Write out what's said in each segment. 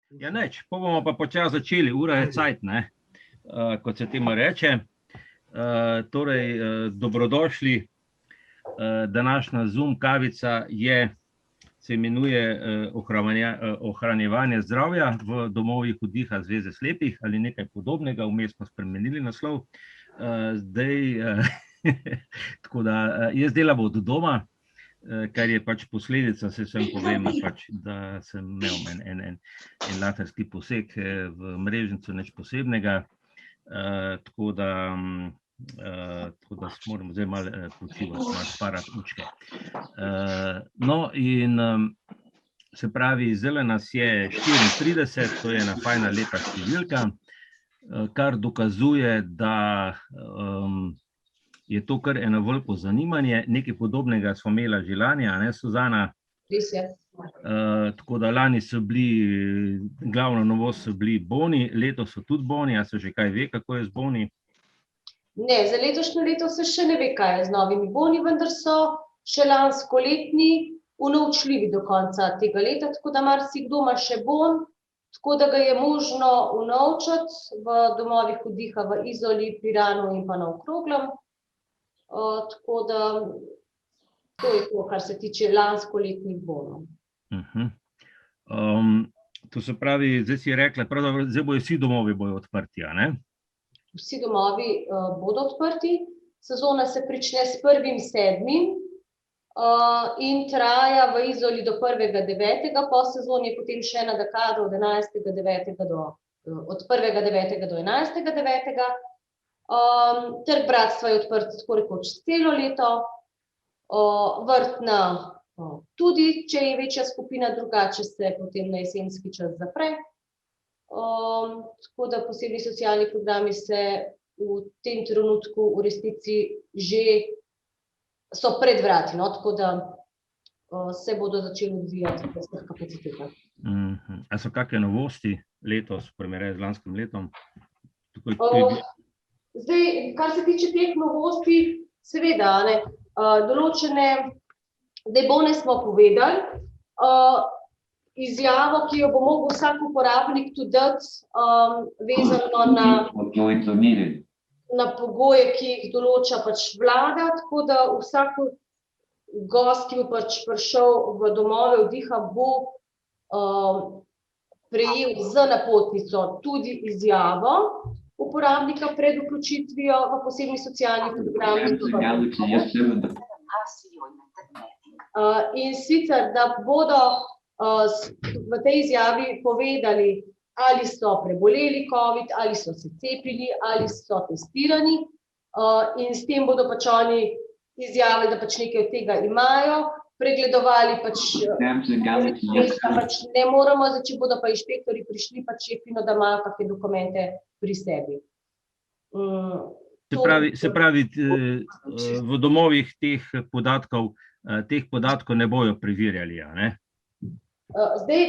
Ja, neč, bomo pa počasi začeli, ura je cajt, ne, kot se temu reče. Torej, dobrodošli. Današnja Zoom kavica se imenuje ohranjevanje zdravja v domovih oddiha Zveze slepih ali nekaj podobnega, vmes smo spremenili naslov. Tako da jaz delam od doma, kar je pač posledica, se vsem povem, pač, da sem imel en laserski poseg v mrežnico, nič posebnega, tako da se moramo zdaj malo počivati, malo sparati učke. No in se pravi, zdaj nas je 34, to je ena fajna lepa številka, kar dokazuje, da je to kar eno veliko zanimanje, nekaj podobnega smo imela že lani, a ne, Suzana? Res je. Tako da lani so bili, glavna novost so bili boni, letos so tudi boni, a se že kaj ve, kako je z boni? Ne, za letošnje leto se še ne ve, kaj je z novimi boni, vendar so še lanskoletni unovčljivi do konca tega leta, tako da marsikdo ima še bon, tako da ga je možno unovčiti v domovih oddiha v Izoli, Piranu in pa na Okroglem. Tako da to je to, kar se tiče lanskoletnih bonov. To se pravi, zdaj si rekla, pravzaprav zdaj bojo vsi domovi odprti, a ne? Vsi domovi bodo odprti, sezona se prične s 1.7. In traja v Izoli do 1.9. Po sezoni je potem še ena dekada od 1.9. od 1.9. do 11.9. Trg bratstva je odprt tako rekoč celo leto, vrtna tudi, če je večja skupina, drugače se potem na jesenski čas zapre. Tako da posebni socialni programi se v tem trenutku v resnici že so pred vrati, no, tako da se bodo začeli odvijati v vseh kapacitetah. A so kakšne novosti letos, v primerjavi z lanskim letom? Zdaj, kar se tiče teh novosti, seveda, ne, določene debone smo povedali, izjavo, ki jo bo mogel vsak uporabnik tudi dati, vezano na pogoje, ki jih določa pač vlada, tako da vsak gost, ki bo pač prišel v domove oddiha, bo prejel z napotnico tudi izjavo uporabnika pred vključitvijo v posebni socialni program. In sicer, da bodo v tej izjavi povedali, ali so preboleli COVID, ali so se cepili, ali so testirani, in s tem bodo pač oni izjavili, da pač nekaj od tega imajo, pregledovali pač ne moramo, če bodo pa inšpektori prišli, pač je fino, da imajo kakšne dokumente pri sebi. Se pravi, v domovih teh podatkov ne bojo preverjali, a ne? Zdaj,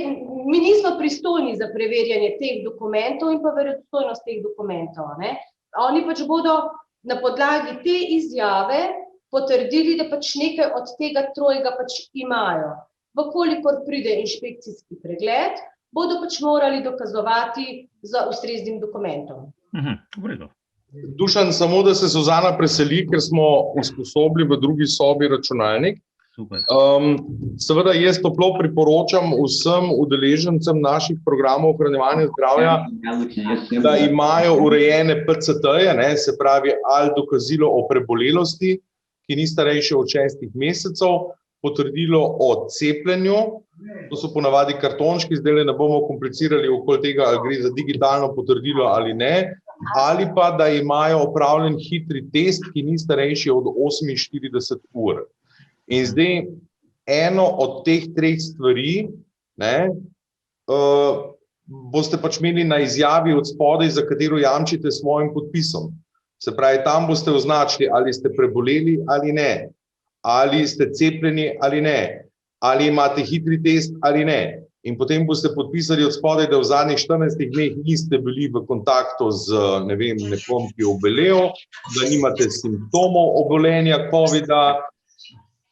mi nismo pristojni za preverjanje teh dokumentov in pa verodostojnost teh dokumentov, ne. Oni pač bodo na podlagi te izjave potrdili, da pač nekaj od tega trojega pač imajo. Vkolikor pride inšpekcijski pregled, bodo pač morali dokazovati z ustreznim dokumentom. V redu. Dušan, samo da se Suzana preseli, ker smo usposobili v drugi sobi računalnik. Super. Seveda jaz toplo priporočam vsem udeležencem naših programov ohranjevanja zdravja, da imajo urejene PCT-je, se pravi ali dokazilo o prebolelosti, ki ni starejše od 6 mesecev, potrdilo o cepljenju, to so ponavadi kartončki, zdaj ne bomo komplicirali okoli tega, ali gre za digitalno potrdilo ali ne, ali pa da imajo opravljen hitri test, ki ni starejši od 48 ur. In zdaj eno od teh treh stvari, boste pač imeli na izjavi od spodaj, za katero jamčite s svojim podpisom. Se pravi, tam boste označili, ali ste preboleli ali ne, ali ste cepljeni ali ne, ali imate hitri test ali ne. In potem boste podpisali od spodaj, da v zadnjih 14 dneh niste bili v kontaktu z nekom, ki je obolel, da nimate simptomov obolenja COVID-a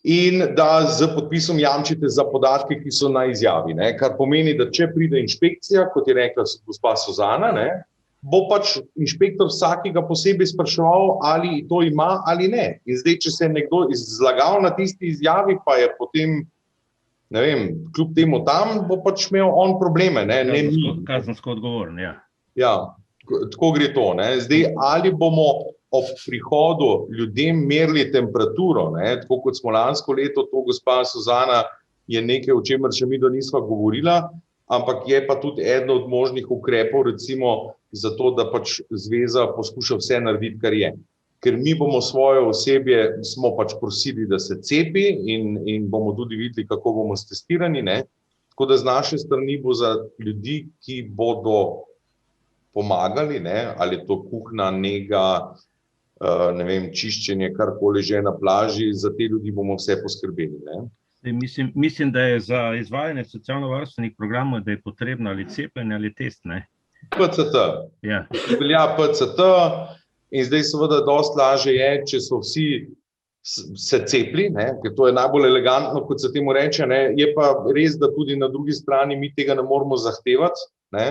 in da z podpisom jamčite za podatke, ki so na izjavi. Ne? Kar pomeni, da če pride inšpekcija, kot je rekla gospa Suzana, ne, bo pač inšpektor vsakega posebej spraševal, ali to ima ali ne. In zdaj, če se je nekdo zlagal na tisti izjavi, pa je potem, ne vem, kljub temu tam, bo pač imel on probleme, ne mi. Kazensko odgovoren, ja. Ja, tako gre to. Ne. Zdaj, ali bomo ob prihodu ljudem merili temperaturo, ne, tako kot smo lansko leto, to gospa Suzana je nekaj, o čemer še mi nisva govorila, ampak je pa tudi eden od možnih ukrepov, recimo zato, da pač zveza poskuša vse narediti, kar je. Ker mi bomo svoje osebje, smo pač prosili, da se cepi in bomo tudi videli, kako bomo stestirani, ne. Tako da z naše strani bo za ljudi, ki bodo pomagali, ne, ali to kuhna, nega, ne vem, čiščenje, karkoli že na plaži, za te ljudi bomo vse poskrbeli, ne. Mislim, da je za izvajanje socialno-varstvenih programov, da je potrebno ali cepljenje ali test, ne? PCT. Ja. Velja PCT in zdaj seveda dosti lažje je, če so vsi se cepli, ne, ker to je najbolj elegantno, kot se temu reče, ne, je pa res, da tudi na drugi strani mi tega ne moramo zahtevati, ne,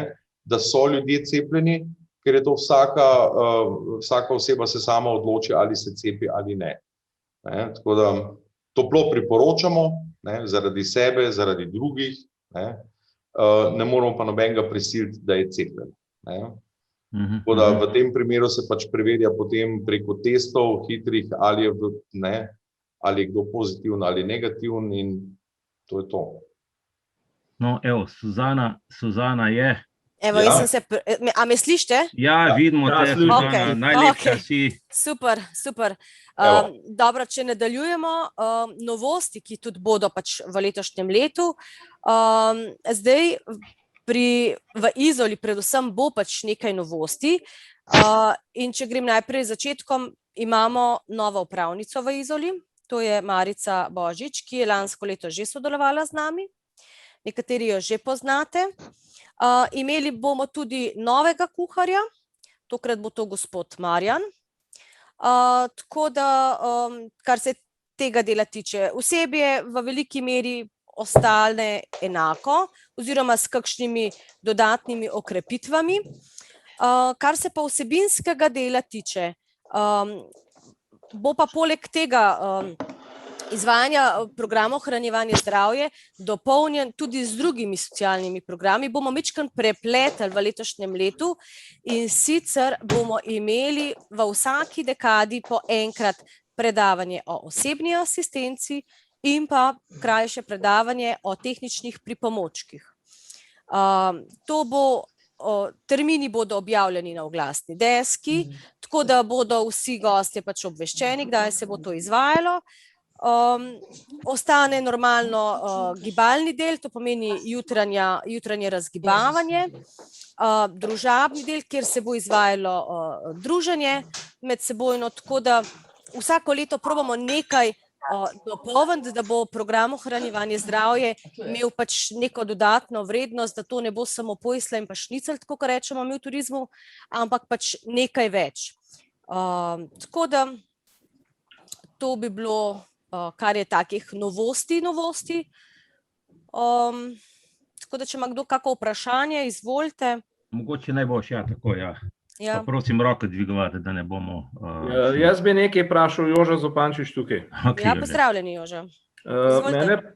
da so ljudje cepljeni, ker je to vsaka oseba se sama odloči, ali se cepi ali ne. Ne, tako da toplo priporočamo, ne, zaradi sebe, zaradi drugih, ne moramo pa nobenega prisiliti, da je cepljen. Ne. Tako da v tem primeru se pač preverja potem preko testov hitrih, ali je kdo pozitiven ali negativen in to je to. No, evo, Suzana je. Evo, ja. A me slišite? Ja, vidimo te, Suzana, okay. najlepša si. Super. Dobro, če nadaljujemo, novosti, ki tudi bodo pač v letošnjem letu, zdaj v Izoli predvsem bo pač nekaj novosti in če grem najprej začetkom, imamo novo upravnico v Izoli, to je Marica Božič, ki je lansko leto že sodelovala z nami, nekateri jo že poznate. Imeli bomo tudi novega kuharja, tokrat bo to gospod Marjan, tako da, kar se tega dela tiče, osebje v veliki meri ostane enako oziroma s kakšnimi dodatnimi okrepitvami. Kar se pa vsebinskega dela tiče, bo pa poleg tega izvajanja programa ohranjevanja zdravja dopolnjen tudi z drugimi socialnimi programi, bomo majčkeno prepletali v letošnjem letu in sicer bomo imeli v vsaki dekadi po enkrat predavanje o osebni asistenci in pa krajše predavanje o tehničnih pripomočkih. Termini bodo objavljeni na oglasni deski, tako da bodo vsi gostje pač obveščeni, kdaj se bo to izvajalo. Ostane normalno gibalni del, to pomeni jutranje razgibavanje, družabni del, kjer se bo izvajalo druženje medsebojno, tako da vsako leto probamo nekaj dopolniti, da bo program ohranjevanje zdravja imel pač neko dodatno vrednost, da to ne bo samo pojsla in pa šnicl, tako kot rečemo mi v turizmu, ampak pač nekaj več. Tako da to bi bilo, kar je takih novosti. Tako da, če ima kdo kako vprašanje, izvolite. Mogoče najboljš, ja, tako, ja. Ja. Pa prosim roko dvigovati, da ne bomo... Jaz bi nekaj vprašal, Joža Zopančič tukaj. Ja, pozdravljeni, Joža.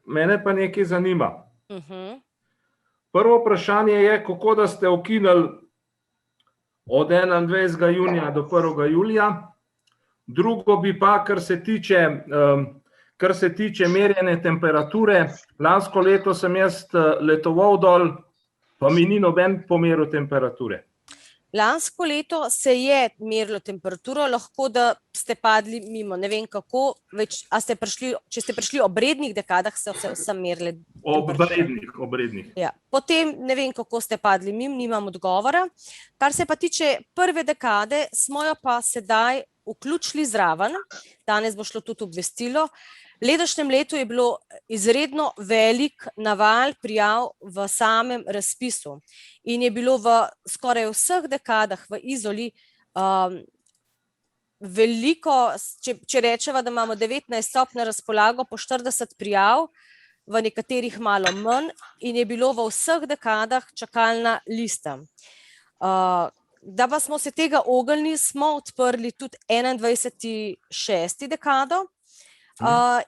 Mene pa nekaj zanima. Prvo vprašanje je, kako da ste ukinili od 21. junija do 1. julija. Drugo bi pa, kar se tiče merjene temperature, lansko leto sem jaz letoval dol, pa mi ni noben pomeril temperature. Lansko leto se je merilo temperaturo, lahko da ste padli mimo, ne vem kako, če ste prišli ob rednih dekadah, se vsem merili temperaturo. Ob rednih. Ja. Potem ne vem kako ste padli mimo, nimam odgovora. Kar se pa tiče prve dekade, smo jo pa sedaj vključili zraven, danes bo šlo tudi obvestilo. Letošnjem letu je bilo izredno velik naval prijav v samem razpisu in je bilo v skoraj vseh dekadah v Izoli veliko, če rečeva, da imamo 19 sob na razpolago po 40 prijav, v nekaterih malo manj in je bilo v vseh dekadah čakalna lista. Da pa smo se tega ognili, smo odprli tudi 21.6. dekado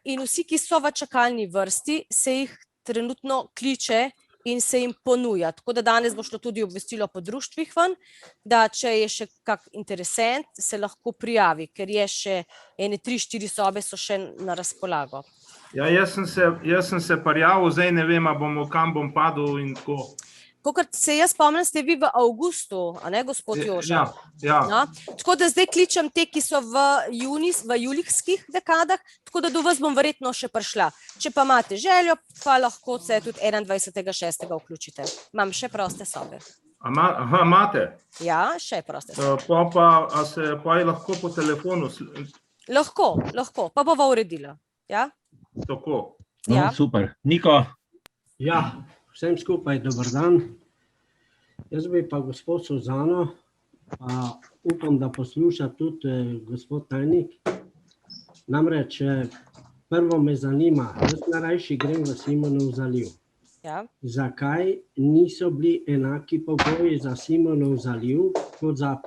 in vsi, ki so v čakalni vrsti, se jih trenutno kliče in se jim ponuja. Tako da danes bo šlo tudi obvestilo po društvih ven, da če je še kak interesent, se lahko prijavi, ker je še ene 3-4 sobe so še na razpolago. Ja, jaz sem se prijavil, zdaj ne vem, kam bom padel in tako. Kakor se jaz spomnim, ste vi v avgustu, a ne, gospod Joža? Ja. No? Tako da zdaj kličem te, ki so v julijskih dekadah, tako da do vas bom verjetno še prišla. Če pa imate željo, pa lahko se tudi 21.6. vključite. Imam še proste sobe. Aha, imate? Ja, še proste sobe. Pa je lahko po telefonu? Lahko, pa bova uredila. Ja? Tako. No, super. Niko? Ja. Vsem skupaj, dober dan. Jaz bi pa gospod Suzano, pa upam, da posluša tudi gospod tajnik. Namreč, prvo me zanima, jaz najrajši grem v Simonov zaliv. Ja. Zakaj niso bili enaki pogoji za Simonov zaliv kot za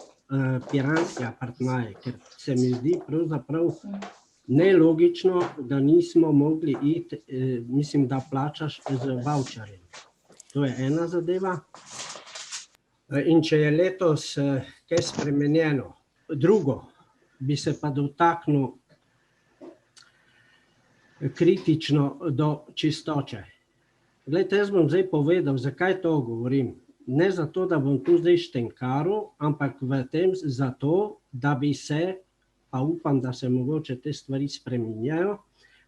piranske apartmaje? Ker se mi zdi pravzaprav nelogično, da nismo mogli iti, mislim, da plačaš z voucherjem. To je ena zadeva. In če je letos kaj spremenjeno. Drugo, bi se pa dotaknil kritično do čistoče. Glejte, jaz bom zdaj povedal, zakaj to govorim. Ne zato, da bom tu zdaj štenkaril, ampak v tem zato, da bi se, pa upam, da se mogoče te stvari spreminjajo,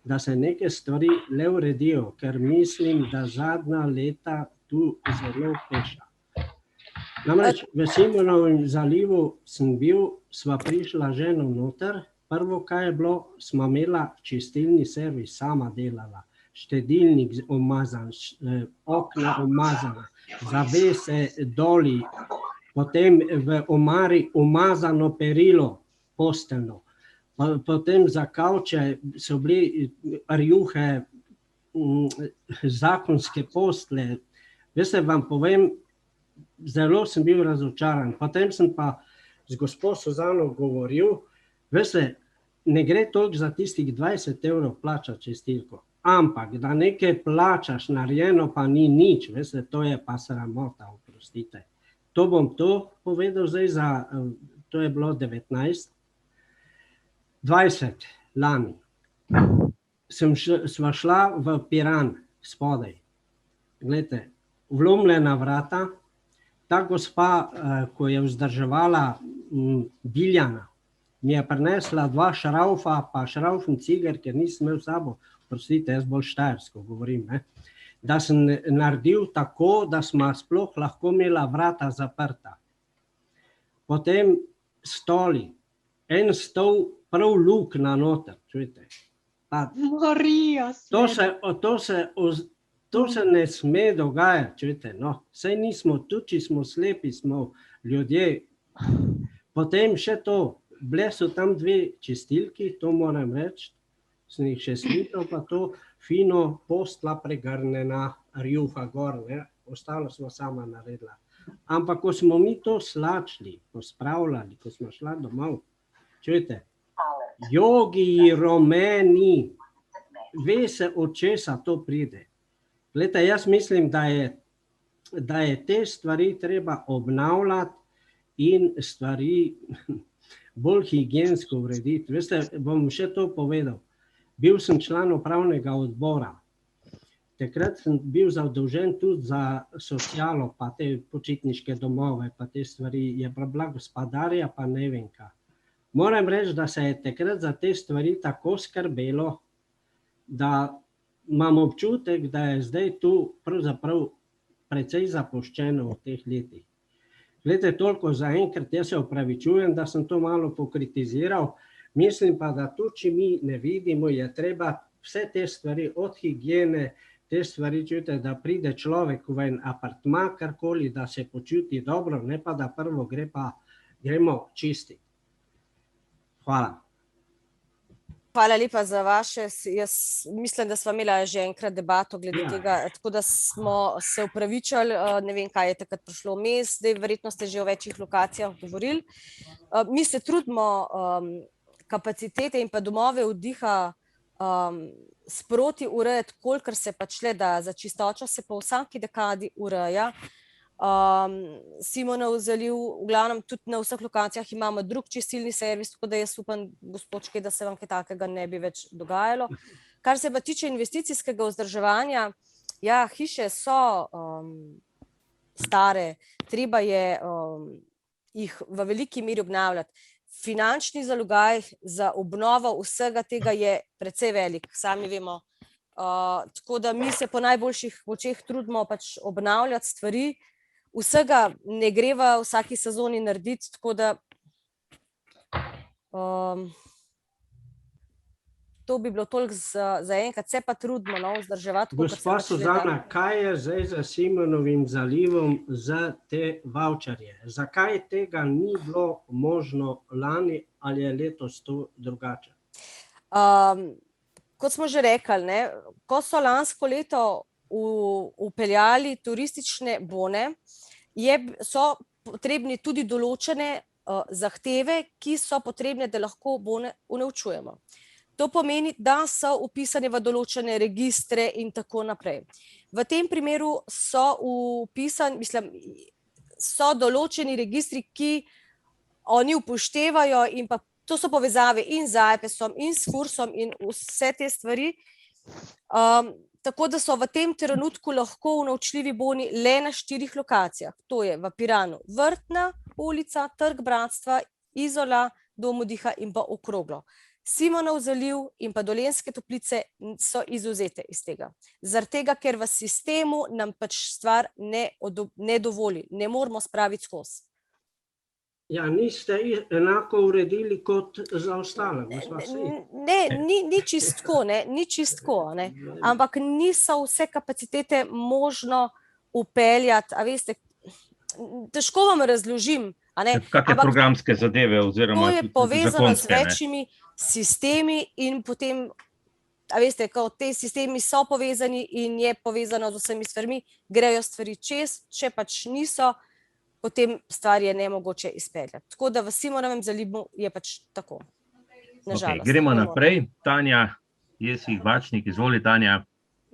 da se neke stvari le uredijo, ker mislim, da zadnja leta tu zelo peša. Namreč v Simonovem zalivu sem bil, sva prišla ženo noter, prvo, kaj je bilo, sva imela čistilni servis, sama delala, štedilnik umazan, okna umazana, zavese doli, potem v omari umazano perilo, posteljno. Potem za kavče so bili rjuhe, zakonske postle. Veste, vam povem, zelo sem bil razočaran. Potem sem pa z gospod Suzano govoril, veste, ne gre toliko za tistih 20 € plačati čistilko, ampak da nekaj plačaš, narejeno pa ni nič, veste, to je pa sramota, oprostite. To bom to povedal zdaj za, to je bilo 19. 20 lani sva šla v Piran spodaj. Glejte, vlomljena vrata, ta gospa, ko je vzdrževala Biljana, mi je prinesla 2 šraufa, pa šraufn ciger, ker nisem imel s sabo, prostite, jaz bolj štajersko govorim, ne? Da sem naredil tako, da smo sploh lahko imela vrata zaprta. Potem stoli, en stol, prav luknja noter, čujte. To se ne sme dogajati, čujte, no. Saj nismo, tudi če smo slepi, smo ljudje. Potem še to, bile so tam 2 čistilki, to moram reči, sem jih še slital, pa to fino postla pregrnjena, rjuha gor, ne, ostalo smo sama naredila. Ampak ko smo mi to slačili, pospravljali, ko smo šla domov, čujte, jogi, romeni, ve se, od česa to pride. Glejte, jaz mislim, da je te stvari treba obnavljati in stvari bolj higiensko urediti. Veste, bom še to povedal. Bil sem član upravnega odbora. Takrat sem bil zadolžen tudi za socialo, pa te počitniške domove, pa te stvari. Je bila gospodarja, pa ne vem kaj. Moram reči, da se je takrat za te stvari tako skrbelo, da imam občutek, da je zdaj tu pravzaprav precej zapuščeno v teh letih. Glejte, toliko za enkrat, jaz se opravičujem, da sem to malo pokritiziral. Mislim pa, da tudi, če mi ne vidimo, je treba vse te stvari od higiene, te stvari, čujte, da pride človek v en apartma, karkoli, da se počuti dobro, ne pa da prvo gremo čistiti. Hvala. Hvala lepa za vaše. Jaz mislim, da smo imeli že enkrat debato glede tega, tako da smo se upravičili, ne vem, kaj je takrat prišlo vmes, zdaj verjetno ste že o večjih lokacijah govorili. Mi se trudimo kapacitete in pa domove oddiha sproti urejati, kolikor se pač le da. Za čistočo se po vsaki dekadi ureja. Simonov zaliv, v glavnem tudi na vseh lokacijah imamo drug čistilni servis, tako da jaz upam, gospodčki, da se vam kaj takega ne bi več dogajalo. Kar se pa tiče investicijskega vzdrževanja, ja, hiše so stare, treba je jih v veliki meri obnavljati. Finančni zalogaj za obnovo vsega tega je precej velik, sami vemo. Tako da mi se po najboljših močeh trudimo pač obnavljati stvari. Vsega ne gre v vsaki sezoni narediti, tako da to bi bilo toliko za enkrat, se pa trudimo vzdrževati. Gospa Suzana, kaj je zdaj za Simonovim zalivom za te vavčarje? Zakaj tega ni bilo možno lani, ali je letos to drugače? Kot smo že rekli, ko so lansko leto vpeljali turistične bone, so potrebni tudi določene zahteve, ki so potrebne, da lahko bone unovčujemo. To pomeni, da so vpisane v določene registre in tako naprej. V tem primeru so določeni registri, ki oni upoštevajo in pa to so povezave in z AJPES-om in s FURS-om in vse te stvari. Tako da so v tem trenutku lahko unovčljivi boni le na 4 lokacijah. To je v Piranu Vrtna ulica, Trg Bratstva, Izola, Dom oddiha in pa Okroglo. Simonov zaliv in pa Dolenjske Toplice so izvzete iz tega. Zaradi tega, ker v sistemu nam pač stvar ne dovoli, ne moramo spraviti skozi. Ja, niste enako uredili kot za ostale. Ne, ni čistko, ni čistko, ampak niso vse kapacitete možno upeljati, a veste, težko vam razložim. Kakšne programske zadeve oziroma zakonske. To je povezano z večjimi sistemi in potem, a veste, ko te sistemi so povezani in je povezano z vsemi stvarmi, grejo stvari čez, če pač niso, potem stvar je nemogoče izpeljati. Tako da v Simonovem zalivu je pač tako. Nažalost. Gremo naprej. Tanja Jesih Bačnik, izvoli Tanja.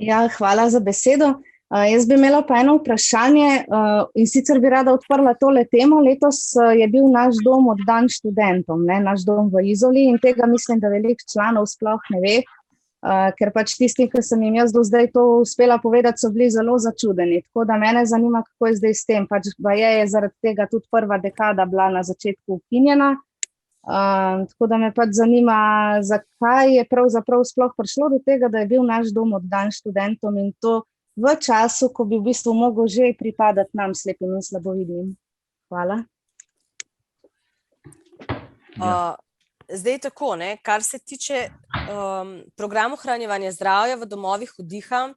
Ja, hvala za besedo. Jaz bi imela pa eno vprašanje in sicer bi rada odprla tole temo. Letos je bil naš dom oddan študentom, naš dom v Izoli in tega mislim, da veliko članov sploh ne ve, ker pač tisti, ki sem jim jaz do zdaj to uspela povedati, so bili zelo začudeni. Tako da mene zanima, kako je zdaj s tem. Pač je zaradi tega tudi prva dekada bila na začetku ukinjena. Tako da me pač zanima, zakaj je pravzaprav sploh prišlo do tega, da je bil naš dom oddan študentom in to v času, ko bi v bistvu mogel že pripadati nam slepim in slabovidnim. Hvala. Zdaj tako, kar se tiče programov ohranjevanja zdravja v domovih oddiha,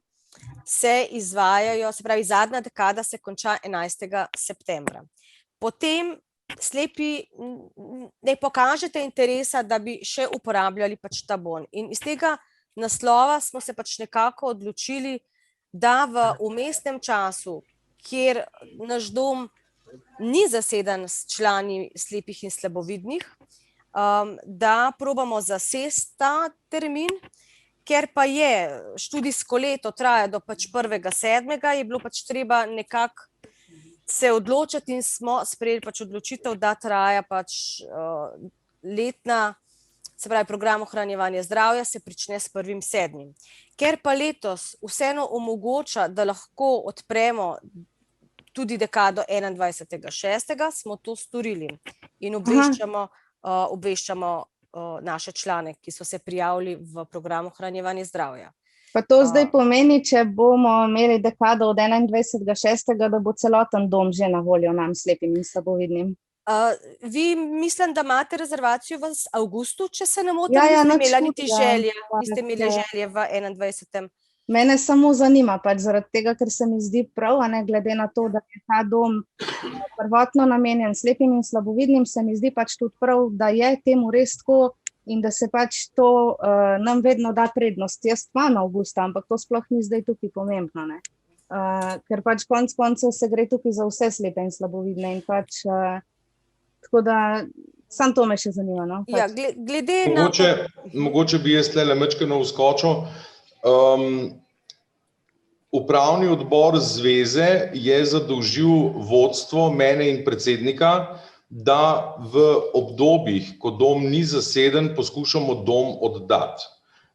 se izvajajo, se pravi, zadnja dekada se konča 11. septembra. Potem slepi ne pokažete interesa, da bi še uporabljali pač ta bon. In iz tega naslova smo se pač nekako odločili, da v vmesnem času, kjer naš dom ni zaseden s člani slepih in slabovidnih, da probamo zasesti ta termin, ker pa je študijsko leto traja do pač 1.7., je bilo pač treba nekako se odločiti in smo sprejeli pač odločitev, da traja pač letna, se pravi program ohranjevanja zdravja se prične s 1.7. Ker pa letos vseeno omogoča, da lahko odpremo tudi dekado 21.6., smo to storili in obveščamo naše člane, ki so se prijavili v program ohranjevanja zdravja. Pa to zdaj pomeni, če bomo imeli dekado od 21.6., da bo celoten dom že na voljo nam slepim in slabovidnim? Vi mislim, da imate rezervacijo v avgustu, če se ne motim, niste imeli želje v 21. Mene samo zanima, pač zaradi tega, ker se mi zdi prav, a ne glede na to, da je ta dom prvotno namenjen slepim in slabovidnim, se mi zdi pač tudi prav, da je temu res tako in da se pač to nam vedno da prednost. Jaz imam Avgusta, ampak to sploh ni zdaj tukaj pomembno, ne. Ker pač konec koncev se gre tukaj za vse slepe in slabovidne in pač tako da samo to me še zanima, no. Ja, glede na... Mogoče bi jaz tlele majčkeno vskočil. Upravni odbor zveze je zadolžil vodstvo, mene in predsednika, da v obdobjih, ko dom ni zaseden, poskušamo dom oddati.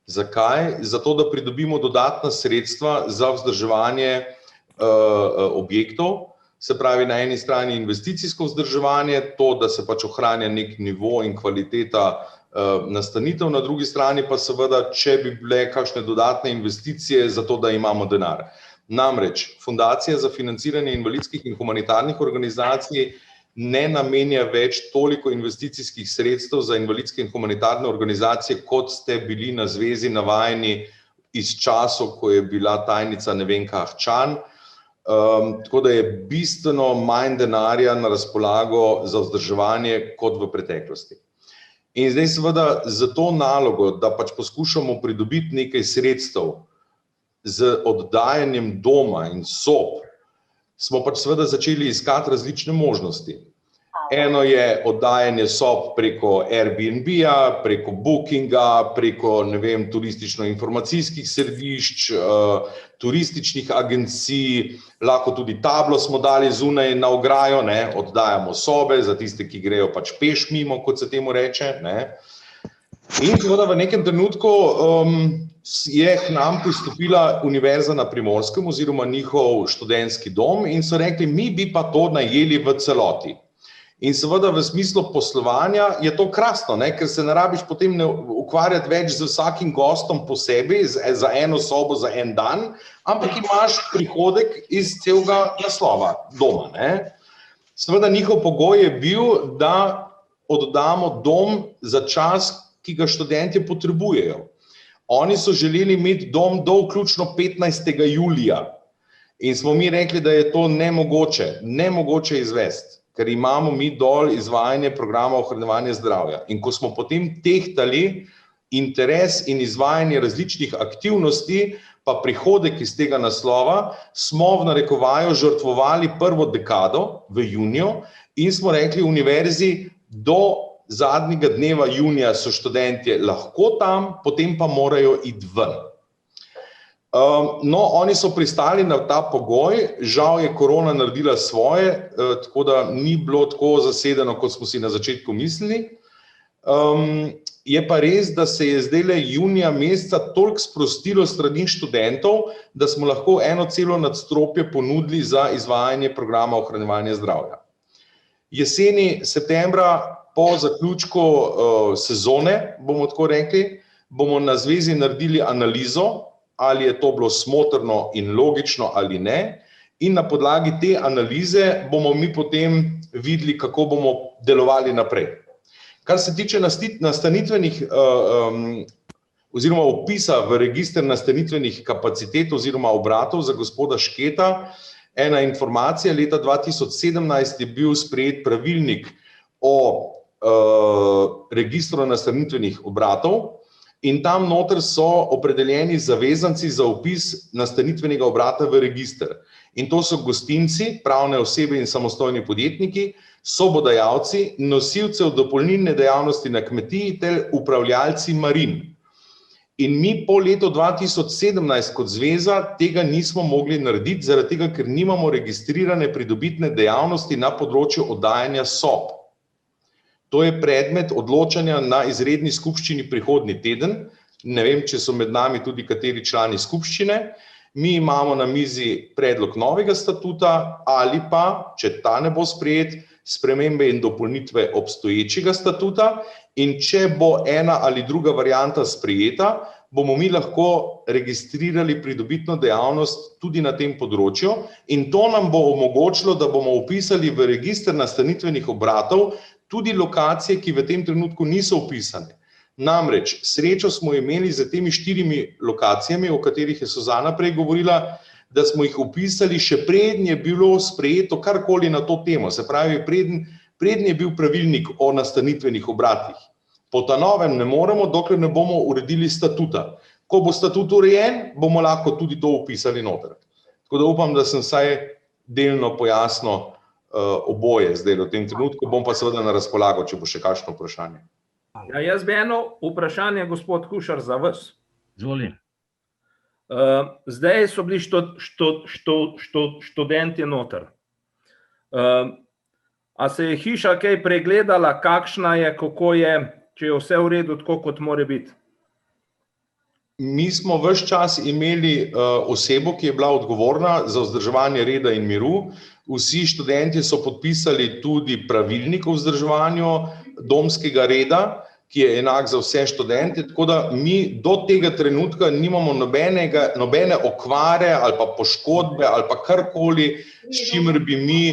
Zakaj? Zato, da pridobimo dodatna sredstva za vzdrževanje objektov, se pravi na eni strani investicijsko vzdrževanje, to, da se pač ohranja nek nivo in kvaliteta nastanitev, na drugi strani pa seveda, če bi bile kakšne dodatne investicije za to, da imamo denar. Namreč, Fundacija za financiranje invalidskih in humanitarnih organizacij ne namenja več toliko investicijskih sredstev za invalidske in humanitarne organizacije, kot ste bili na zvezi navajeni iz časov, ko je bila tajnica Nevenka Ahčan. Tako da je bistveno manj denarja na razpolago za vzdrževanje kot v preteklosti. In zdaj seveda za to nalogo, da pač poskušamo pridobiti nekaj sredstev z oddajanjem doma in sob, smo pač seveda začeli iskati različne možnosti. Eno je oddajanje sob preko Airbnb-ja, preko Bookinga, preko, ne vem, turistično-informacijskih središč, turističnih agencij, lahko tudi tablo smo dali zunaj na ograjo, ne, oddajamo sobe za tiste, ki grejo pač peš mimo, kot se temu reče, ne. In seveda v nekem trenutku je k nam pristopila Univerza na Primorskem oziroma njihov študentski dom in so rekli, mi bi pa to najeli v celoti. In seveda v smislu poslovanja je to krasno, ne, ker se ne rabiš potem ukvarjati več z vsakim gostom posebej, za eno sobo, za en dan, ampak imaš prihodek iz celega naslova doma, ne. Seveda njihov pogoj je bil, da oddamo dom za čas, ki ga študentje potrebujejo. Oni so želeli imeti dom do vključno 15. julija in smo mi rekli, da je to nemogoče izvesti, ker imamo mi dol izvajanje programa ohranjevanja zdravja. In ko smo potem tehtali interes in izvajanje različnih aktivnosti, pa prihodek iz tega naslova, smo v narekovaju žrtvovali prvo dekado v juniju in smo rekli univerzi, do zadnjega dneva junija so študentje lahko tam, potem pa morajo iti ven. No, oni so pristali na ta pogoj, žal je korona naredila svoje, tako da ni bilo tako zasedeno, kot smo si na začetku mislili. Je pa res, da se je zdajle junija meseca toliko sprostilo strani študentov, da smo lahko eno celo nadstropje ponudili za izvajanje programa ohranjevanja zdravja. Jeseni, septembra, po zaključku sezone, bomo tako rekli, bomo na zvezi naredili analizo, ali je to bilo smotrno in logično ali ne, in na podlagi te analize bomo mi potem videli, kako bomo delovali naprej. Kar se tiče nastanitvenih oziroma vpisa v register nastanitvenih kapacitet oziroma obratov za gospoda Šketa, ena informacija, leta 2017 je bil sprejet pravilnik o registru nastanitvenih obratov in tam noter so opredeljeni zavezanci za vpis nastanitvenega obrata v register. In to so gostinci, pravne osebe in samostojni podjetniki, sobodajalci, nosilcev dopolnilne dejavnosti na kmetiji ter upravljalci marin. In mi po letu 2017 kot zveza tega nismo mogli narediti, zaradi tega, ker nimamo registrirane pridobitne dejavnosti na področju oddajanja sob. To je predmet odločanja na izredni skupščini prihodnji teden. Ne vem, če so med nami tudi kateri člani skupščine. Mi imamo na mizi predlog novega statuta ali pa, če ta ne bo sprejet, spremembe in dopolnitve obstoječega statuta in če bo ena ali druga varianta sprejeta, bomo mi lahko registrirali pridobitno dejavnost tudi na tem področju in to nam bo omogočilo, da bomo vpisali v register nastanitvenih obratov tudi lokacije, ki v tem trenutku niso vpisane. Namreč, srečo smo imeli za temi 4 lokacijami, o katerih je Suzana prej govorila, da smo jih upisali še preden je bilo sprejeto karkoli na to temo, se pravi, preden je bil pravilnik o nastanitvenih obratih. Po ta novem ne moremo, dokler ne bomo uredili statuta. Ko bo statut urejen, bomo lahko tudi to upisali noter. Tako da upam, da sem vsaj delno pojasnil oboje zdaj v tem trenutku, bom pa seveda na razpolago, če bo še kakšno vprašanje. Ja, jaz bi eno vprašanje, gospod Kušar, za vas. Izvoli. Zdaj so bili študenti noter. A se je hiša kaj pregledala, kakšna je, kako je, če je vse v redu, tako kot mora biti? Mi smo ves čas imeli osebo, ki je bila odgovorna za vzdrževanje reda in miru. Vsi študenti so podpisali tudi pravilnik o vzdrževanju domskega reda, ki je enak za vse študente, tako da mi do tega trenutka nimamo nobene okvare ali pa poškodbe ali pa karkoli, s čimer bi mi,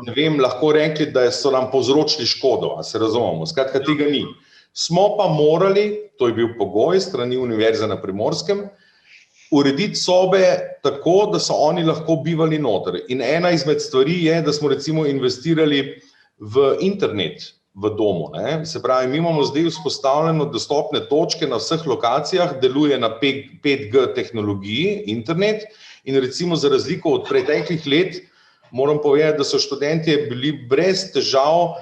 ne vem, lahko rekli, da so nam povzročili škodo, a se razumemo, skratka tega ni. Smo pa morali, to je bil pogoj strani Univerze na Primorskem, urediti sobe tako, da so oni lahko bivali noter. In ena izmed stvari je, da smo recimo investirali v internet v domu. Se pravi, mi imamo zdaj vzpostavljeno dostopne točke na vseh lokacijah, deluje na 5G tehnologiji, internet, in recimo za razliko od preteklih let, moram povedati, da so študentje bili brez težav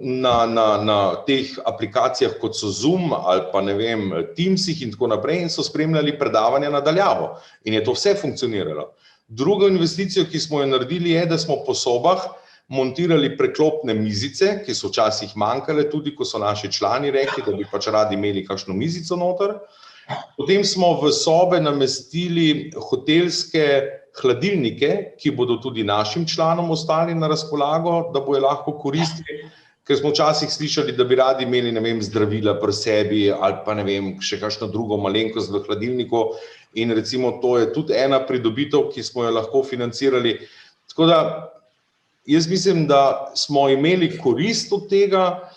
na teh aplikacijah, kot so Zoom ali pa ne vem, Teamsih in tako naprej, in so spremljali predavanja nadaljavo. In je to vse funkcioniralo. Drugo investicijo, ki smo jo naredili, je, da smo po sobah montirali preklopne mizice, ki so včasih manjkale, tudi ko so naši člani rekli, da bi pač radi imeli kakšno mizico noter. Potem smo v sobe namestili hotelske hladilnike, ki bodo tudi našim članom ostali na razpolago, da bojo lahko koristili, ker smo včasih slišali, da bi radi imeli, ne vem, zdravila pri sebi ali pa ne vem, še kakšno drugo malenkost v hladilniku, in recimo to je tudi ena pridobitev, ki smo jo lahko financirali. Tako da jaz mislim, da smo imeli korist od tega,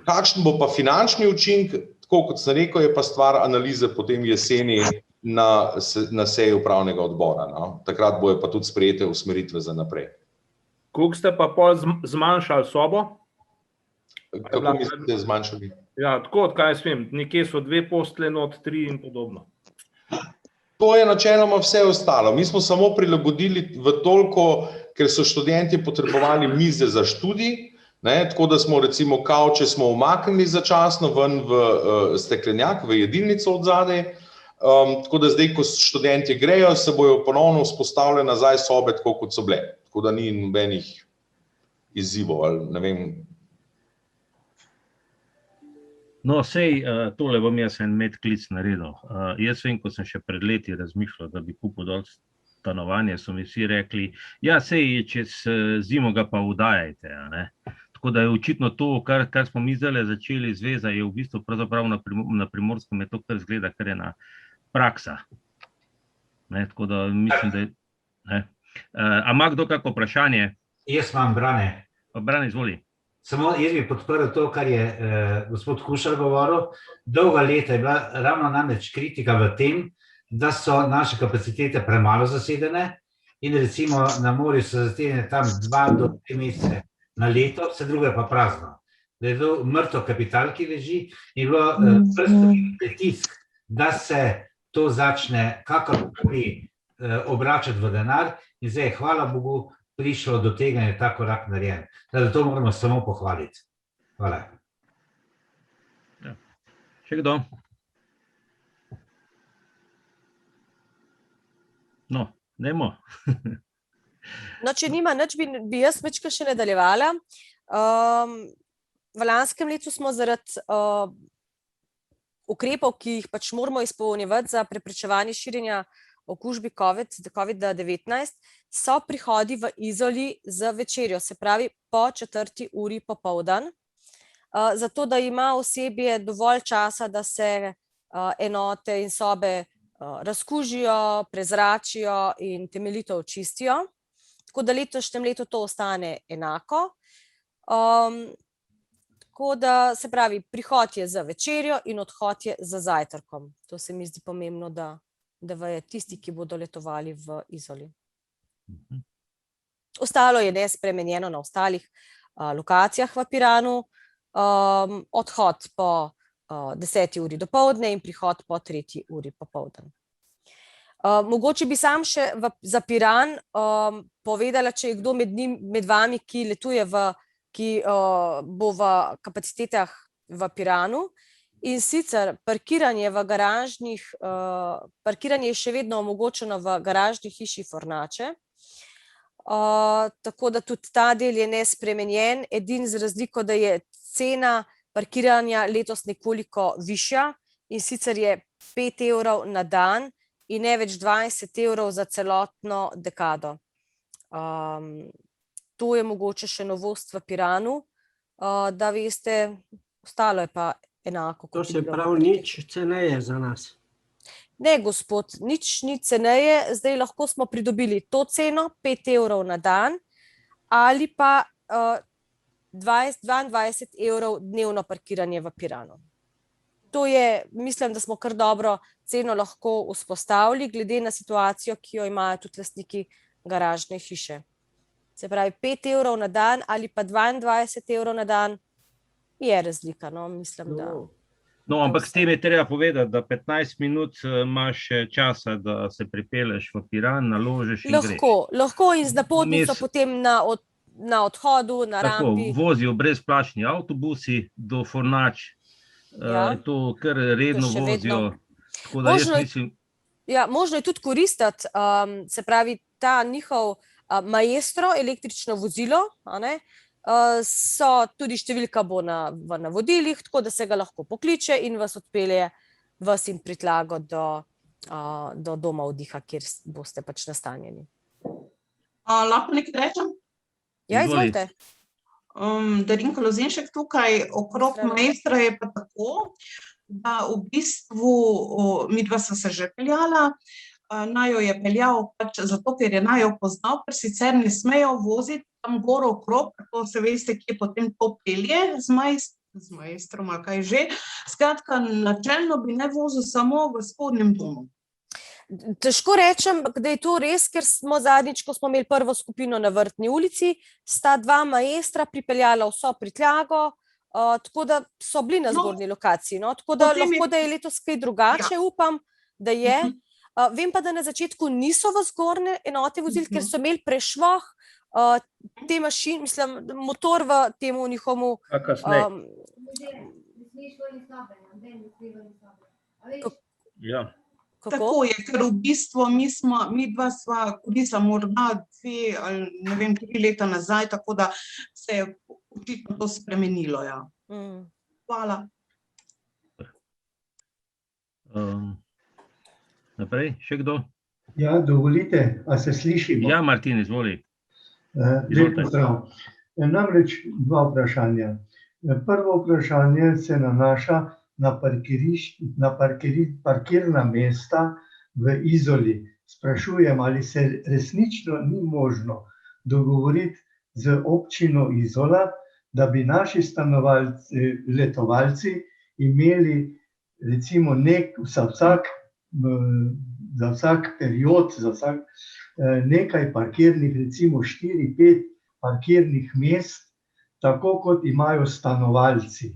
kakšen bo pa finančni učinek, tako kot sem rekel, je pa stvar analize potem jeseni na seji upravnega odbora. Takrat bojo pa tudi sprejete usmeritve za naprej. Koliko ste pa pol zmanjšali sobo? Kako mislite zmanjšali? Ja, tako, kaj jaz vem, nekje so 2 postelje not, 3 in podobno. To je načeloma vse ostalo. Mi smo samo prilagodili v toliko, ker so študenti potrebovali mize za študij, tako da smo recimo kavče smo umaknili začasno ven v steklenjak, v jedilnico od zadaj, tako da zdaj, ko študenti grejo, se bojo ponovno vzpostavile nazaj sobe, tako kot so bile. Tako da ni nobenih izzivov ali ne vem. No, sej, tole bom jaz en medklic naredil. Jaz vem, ko sem še pred leti razmišljal, da bi kupil dol stanovanje, so mi vsi rekli, ja, sej, čez zimo ga pa vdajajte. Tako da je očitno to, kar smo mi zdaj začeli, zveza je v bistvu pravzaprav na Primorskem je to, kar zgleda, kar je ena praksa. Tako da mislim, da je... A ima kdo kako vprašanje? Jaz imam, Brane. Brane, izvoli. Samo jaz bi podprl to, kar je gospod Kušar govoril. Dolga leta je bila ravno namreč kritika v tem, da so naše kapacitete premalo zasedene in recimo na morju so zasedene tam 2 do 3 mesece na leto, vse drugo je pa prazno. Da je to mrtev kapital, ki leži, in je bilo pritisk, da se to začne kakorkoli obračati v denar, in zdaj, hvala Bogu, prišlo do tega in je ta korak narejen. Da to moramo samo pohvaliti. Hvala. Ja. Še kdo? No, dajmo. No, če nima nič, bi jaz večkrat še nadaljevala. V lanskem letu smo zaradi ukrepov, ki jih pač moramo izpolnjevati za preprečevanje širjenja okužbi COVID-19, so prihodi v Izoli z večerjo, se pravi po 4. uri popoldan, zato da ima osebje dovolj časa, da se enote in sobe razkužijo, prezračijo in temeljito očistijo. Tako da letošnjem letu to ostane enako. tako da se pravi, prihod je za večerjo in odhod je za zajtrkom. To se mi zdi pomembno, da vejo tisti, ki bodo letovali v Izoli. Ostalo je nespremenjeno na ostalih lokacijah v Piranu, odhod po 10. uri dopoldne in prihod po 3. uri popoldan. Mogoče bi sam še za Piran povedala, če je kdo med vami, ki letuje ki bo v kapacitetah v Piranu, in sicer parkiranje je še vedno omogočeno v garažni hiši Fornače, tako da tudi ta del je nespremenjen, edin z razliko, da je cena parkiranja letos nekoliko višja, in sicer je 5 evrov na dan in ne več 20 evrov za celotno dekado. To je mogoče še novost v Piranu, da veste, ostalo je pa enako. To se pravi nič ceneje za nas. Ne, gospod, nič ni ceneje, zdaj lahko smo pridobili to ceno, 5 evrov na dan, ali pa 22 evrov dnevno parkiranje v Piranu. To je, mislim, da smo kar dobro ceno lahko vzpostavili, glede na situacijo, ki jo imajo tudi lastniki garažne hiše. Se pravi, 5 evrov na dan ali pa 22 evrov na dan je razlika, no, mislim, da... No, ampak s tem je treba povedati, da 15 minut imaš časa, da se pripelješ v Piran, naložiš in greš. Lahko in z napotnico potem na odhodu, na rampi. Tako, vozijo brezplačni avtobusi do Fornač, to kar redno vozijo. Tako da jaz mislim... Ja, možno je tudi koristiti, se pravi, ta njihov maestro, električno vozilo, so tudi številka bo na navodilih, tako da se ga lahko pokliče in vas odpelje vas in pritlago do doma oddiha, kjer boste pač nastanjeni. Lahko nekaj rečem? Ja, izvolite. Darinka Lozinšek tukaj, okrog maestra je pa tako, da v bistvu midva sva se že peljala, Najo je peljal pač zato, ker je Najo poznal, ker sicer ne smejo voziti tam gor okrog, to se veste, kje potem to pelje z maestrom ali kaj že. Skratka, načelno bi ne vozil samo v spodnjem domu. Težko rečem, da je to res, ker smo zadnjič, ko smo imeli prvo skupino na Vrtni ulici, sta 2 maestra pripeljala vso prtljago, tako da so bili na zgornji lokaciji. Tako da lahko, da je letos kaj drugače, upam, da je. Vem pa, da na začetku niso v zgornje enote vozili, ker so imeli prešvoh te mašin, mislim, motor v temu njihomu... Tako je, ker v bistvu mi dva sva koristila morda 2 ali ne vem, 3 leta nazaj, tako da se je očitno to spremenilo, ja. Hvala. Naprej, še kdo? Ja, dovolite, a se slišimo? Ja, Martin, izvoli. Lep pozdrav. Namreč 2 vprašanja. Prvo vprašanje se nanaša na parkirna mesta v Izoli. Sprašujem, ali se resnično ni možno dogovoriti z občino Izola, da bi naši letovalci imeli recimo za vsak period, za vsak nekaj parkirnih, recimo 4-5 parkirnih mest, tako kot imajo stanovalci.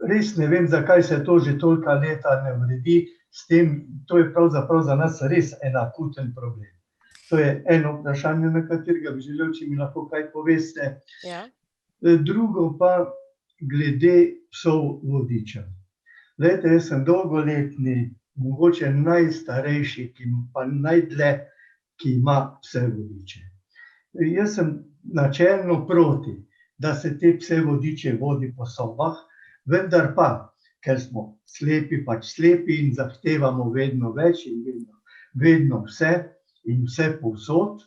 Res ne vem, zakaj se to že tolika leta ne uredi, s tem, to je pravzaprav za nas res en akuten problem. To je eno vprašanje, na katerega bi želel, če mi lahko kaj poveste. Drugo pa glede psov vodičev. Glejte, jaz sem dolgoletni, mogoče najstarejši, pa najdlje, ki ima pse vodiče. Jaz sem načelno proti, da se te pse vodiče vodi po sobah, vendar pa, ker smo slepi, pač slepi in zahtevamo vedno več in vedno vse in vse povsod,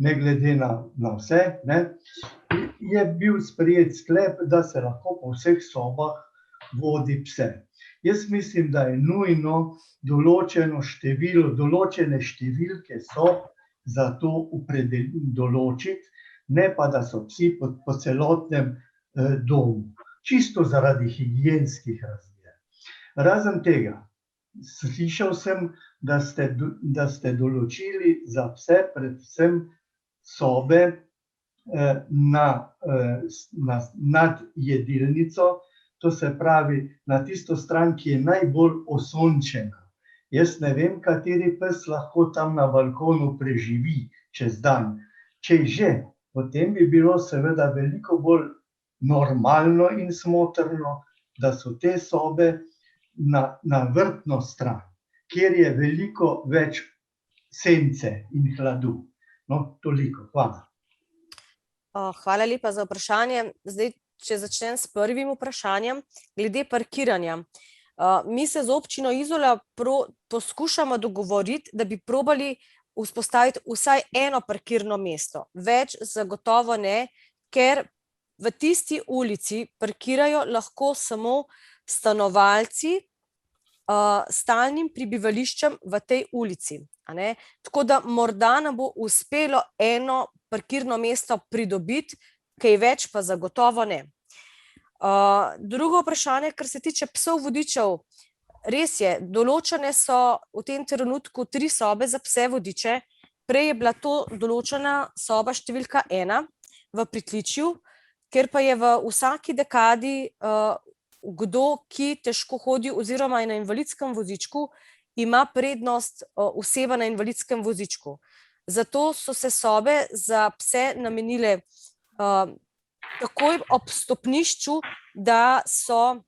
ne glede na vse, je bil sprejet sklep, da se lahko po vseh sobah vodi pse. Jaz mislim, da je nujno določene številke sob za to določiti, ne pa, da so psi po celotnem domu, čisto zaradi higienskih razmer. Razen tega, slišal sem, da ste določili za pse predvsem sobe nad jedilnico, to se pravi na tisto stran, ki je najbolj osončena. Jaz ne vem, kateri pes lahko tam na balkonu preživi čez dan. Če že, potem bi bilo seveda veliko bolj normalno in smotrno, da so te sobe na vrtno stran, kjer je veliko več sence in hladu. No, toliko. Hvala. Hvala lepa za vprašanje. Zdaj, če začnem s prvim vprašanjem, glede parkiranja. Mi se z občino Izola poskušamo dogovoriti, da bi probali vzpostaviti vsaj eno parkirno mesto. Več zagotovo ne, ker v tisti ulici parkirajo lahko samo stanovalci s stalnim prebivališčem v tej ulici. Tako da morda nam bo uspelo eno parkirno mesto pridobiti, kaj več pa zagotovo ne. Drugo vprašanje, kar se tiče psov vodičev, res je, določene so v tem trenutku 3 sobe za pse vodiče, prej je bila to določena soba številka 1 v pritličju, ker pa je v vsaki dekadi kdo, ki težko hodi oziroma je na invalidskem vozičku, ima prednost oseba na invalidskem vozičku. Zato so se sobe za pse namenile takoj ob stopnišču, da so,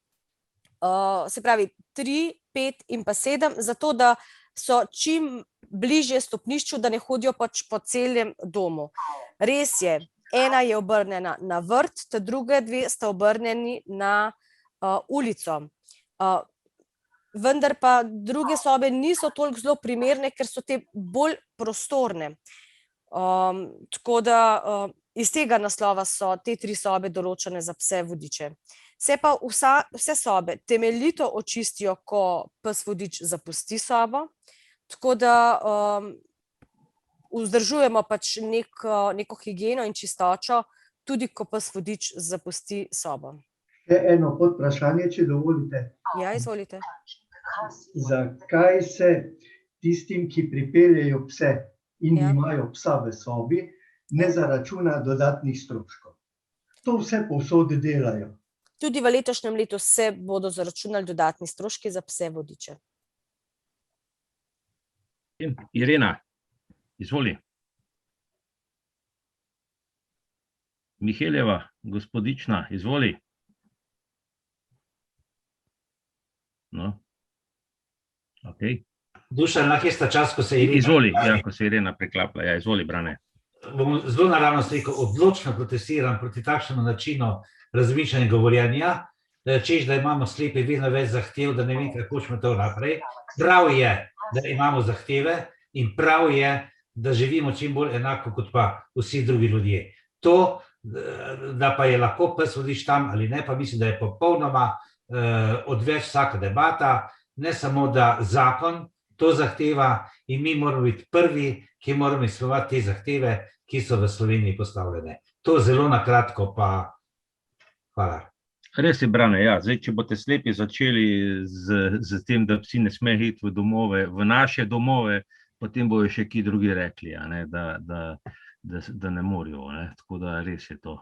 se pravi, 3, 5 in pa 7, zato da so čim bližje stopnišču, da ne hodijo pač po celem domu. Res je, ena je obrnjena na vrt, ta druge 2 sta obrnjeni na ulico. Vendar pa druge sobe niso toliko zelo primerne, ker so te bolj prostorne. Tako da iz tega naslova so te 3 sobe določene za pse vodiče. Se pa vse sobe temeljito očistijo, ko pes vodič zapusti sobo, tako da vzdržujemo pač neko higieno in čistočo, tudi ko pes vodič zapusti sobo. Še eno podvprašanje, če dovolite. Ja, izvolite. Zakaj se tistim, ki pripeljejo pse in imajo psa v sobi, ne zaračuna dodatnih stroškov? To vse povsod delajo. Tudi v letošnjem letu se bodo zaračunali dodatni stroški za pse vodiče. Irena, izvoli. Miheljeva, gospodična, izvoli. No, okej. Dušan, lahko je sta čas, ko se Irena... Izvoli, ja, ko se Irena preklapla. Ja, izvoli, Brane. Bom zelo naravno rekel, odločno protestiram proti takšnemu načinu razmišljanja in govorjenja, češ, da imamo slepi vedno več zahtev, da ne vem, kako ćemo to naprej. Prav je, da imamo zahteve in prav je, da živimo čim bolj enako kot pa vsi drugi ljudje. To, da pa je lahko pes vodič tam ali ne, pa mislim, da je popolnoma odveč vsaka debata, ne samo, da zakon to zahteva in mi moramo biti prvi, ki moramo izpolnjevati te zahteve, ki so v Sloveniji postavljene. To zelo na kratko pa hvala. Res je, Brane, ja. Zdaj, če boste slepi začeli z tem, da psi ne smejo iti v domove, v naše domove, potem bojo še ki drugi rekli, da ne morajo. Tako da res je to.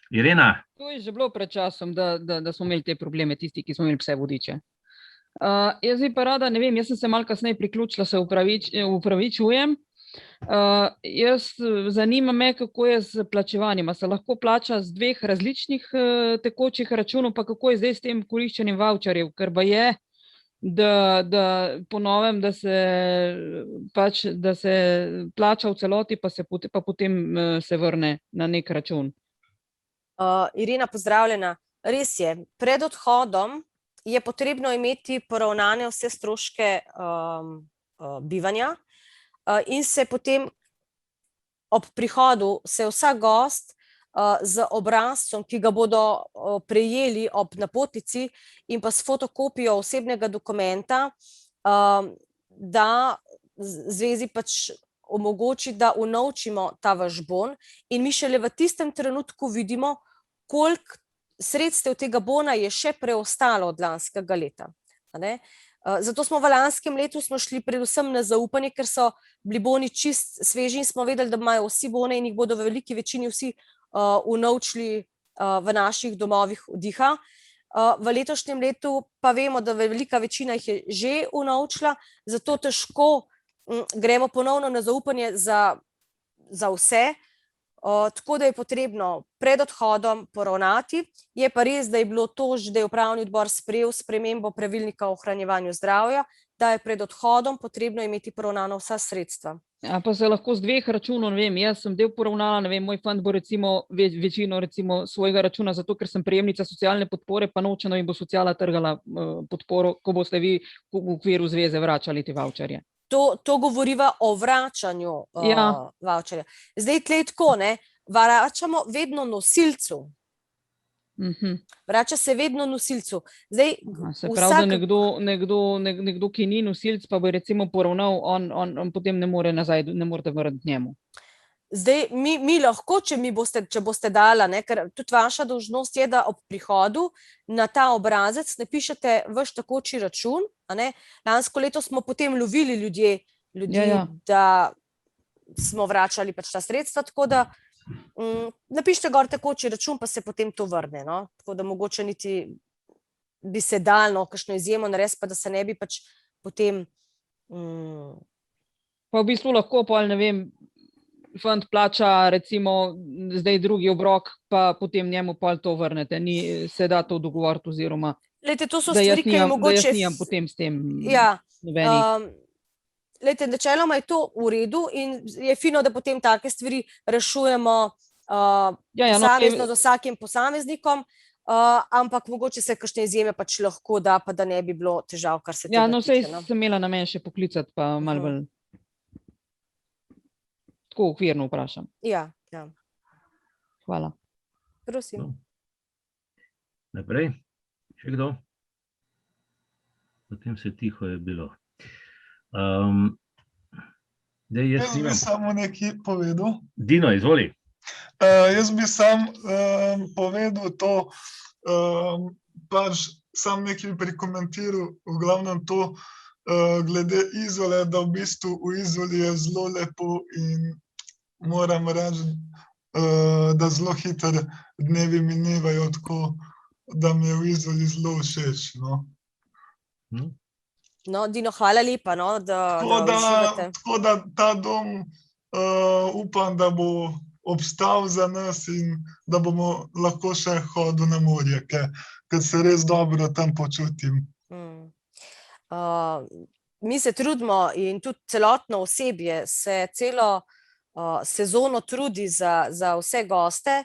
Irena? To je že bilo pred časom, da smo imeli te probleme, tisti, ki smo imeli pse vodiče. Jaz bi pa rada, ne vem, jaz sem se malo kasneje priključila, se upravičujem. Zanima me, kako je z plačevanjem. Se lahko plača z 2 različnih tekočih računov, pa kako je zdaj s tem koriščenjem vavčerjev, ker pa je, da ponovem, da se plača v celoti, pa potem se vrne na nek račun. Irena, pozdravljena. Res je, pred odhodom je potrebno imeti poravnane vse stroške bivanja in se potem ob prihodu se vsak gost z obrazcem, ki ga bodo prejeli ob napotnici in pa s fotokopijo osebnega dokumenta, da zvezi pač omogoči, da unovčimo ta vaš bon in mi šele v tistem trenutku vidimo, koliko sredstev tega bona je še preostalo od lanskega leta. Zato smo v lanskem letu šli predvsem na zaupanje, ker so bili boni čist sveži in smo vedeli, da imajo vsi bone in jih bodo v veliki večini vsi unovčili v naših domovih vdiha. V letošnjem letu pa vemo, da velika večina jih je že unovčila, zato težko gremo ponovno na zaupanje za vse. Tako da je potrebno pred odhodom poravnati. Je pa res, da je bilo to, da je upravni odbor sprejel spremembo pravilnika o ohranjevanju zdravja, da je pred odhodom potrebno imeti poravnano vsa sredstva. Pa se lahko z dveh računov, ne vem, jaz sem del poravnala, ne vem, moj fond bo recimo večino recimo svojega računa, zato ker sem prejemnica socialne podpore, pa nočeno jim bo sociala trgala podporo, ko boste vi v okviru zveze vračali te vavčerje. To govoriva o vračanju vavčerja. Zdaj tle tako, vračamo vedno nosilcu. Vrača se vedno nosilcu. Se pravi, da nekdo, ki ni nosilc, pa bo recimo poravnal, on potem ne more nazaj, ne morete vrniti njemu. Zdaj, mi lahko, če boste dala, ker tudi vaša dolžnost je, da ob prihodu na ta obrazec napišete vaš tekoči račun. Lansko leto smo potem lovili ljudi, da smo vračali pač ta sredstva, tako da napišite gor tekoči račun, pa se potem to vrne. Tako da mogoče niti bi se dalo kakšno izjemo narediti, pa da se ne bi pač potem... Pa v bistvu lahko, ne vem, fond plača recimo zdaj drugi obrok, pa potem njemu pol to vrnete. Se da to dogovoriti oziroma, to so stvari, ki je mogoče... Da jaz nijam potem s tem nobenih. Načeloma je to v redu in je fino, da potem take stvari rešujemo posamezno z vsakim posameznikom, ampak mogoče se kakšne izjeme pač lahko da, pa da ne bi bilo težav, kar se tega tiče. Saj sem imela namen še poklicati, pa malo bolj tako okvirno vprašam. Hvala. Prosim. Naprej. Še kdo? Potem se tiho je bilo. Jaz bi samo nekaj povedal. Dino, izvoli. Jaz bi sam povedal to, pač sam nekaj prikomentiral, v glavnem to, glede Izole, da v bistvu v Izoli je zelo lepo in moram reči, da zelo hitro dnevi minevajo, tako da mi je v Izoli zelo všeč. Dino, hvala lepa, da uživate. Tako da ta dom upam, da bo obstal za nas in da bomo lahko še hodili na morje, ker se res dobro tam počutim. Mi se trudimo in tudi celotno osebje se celo sezono trudi za vse goste,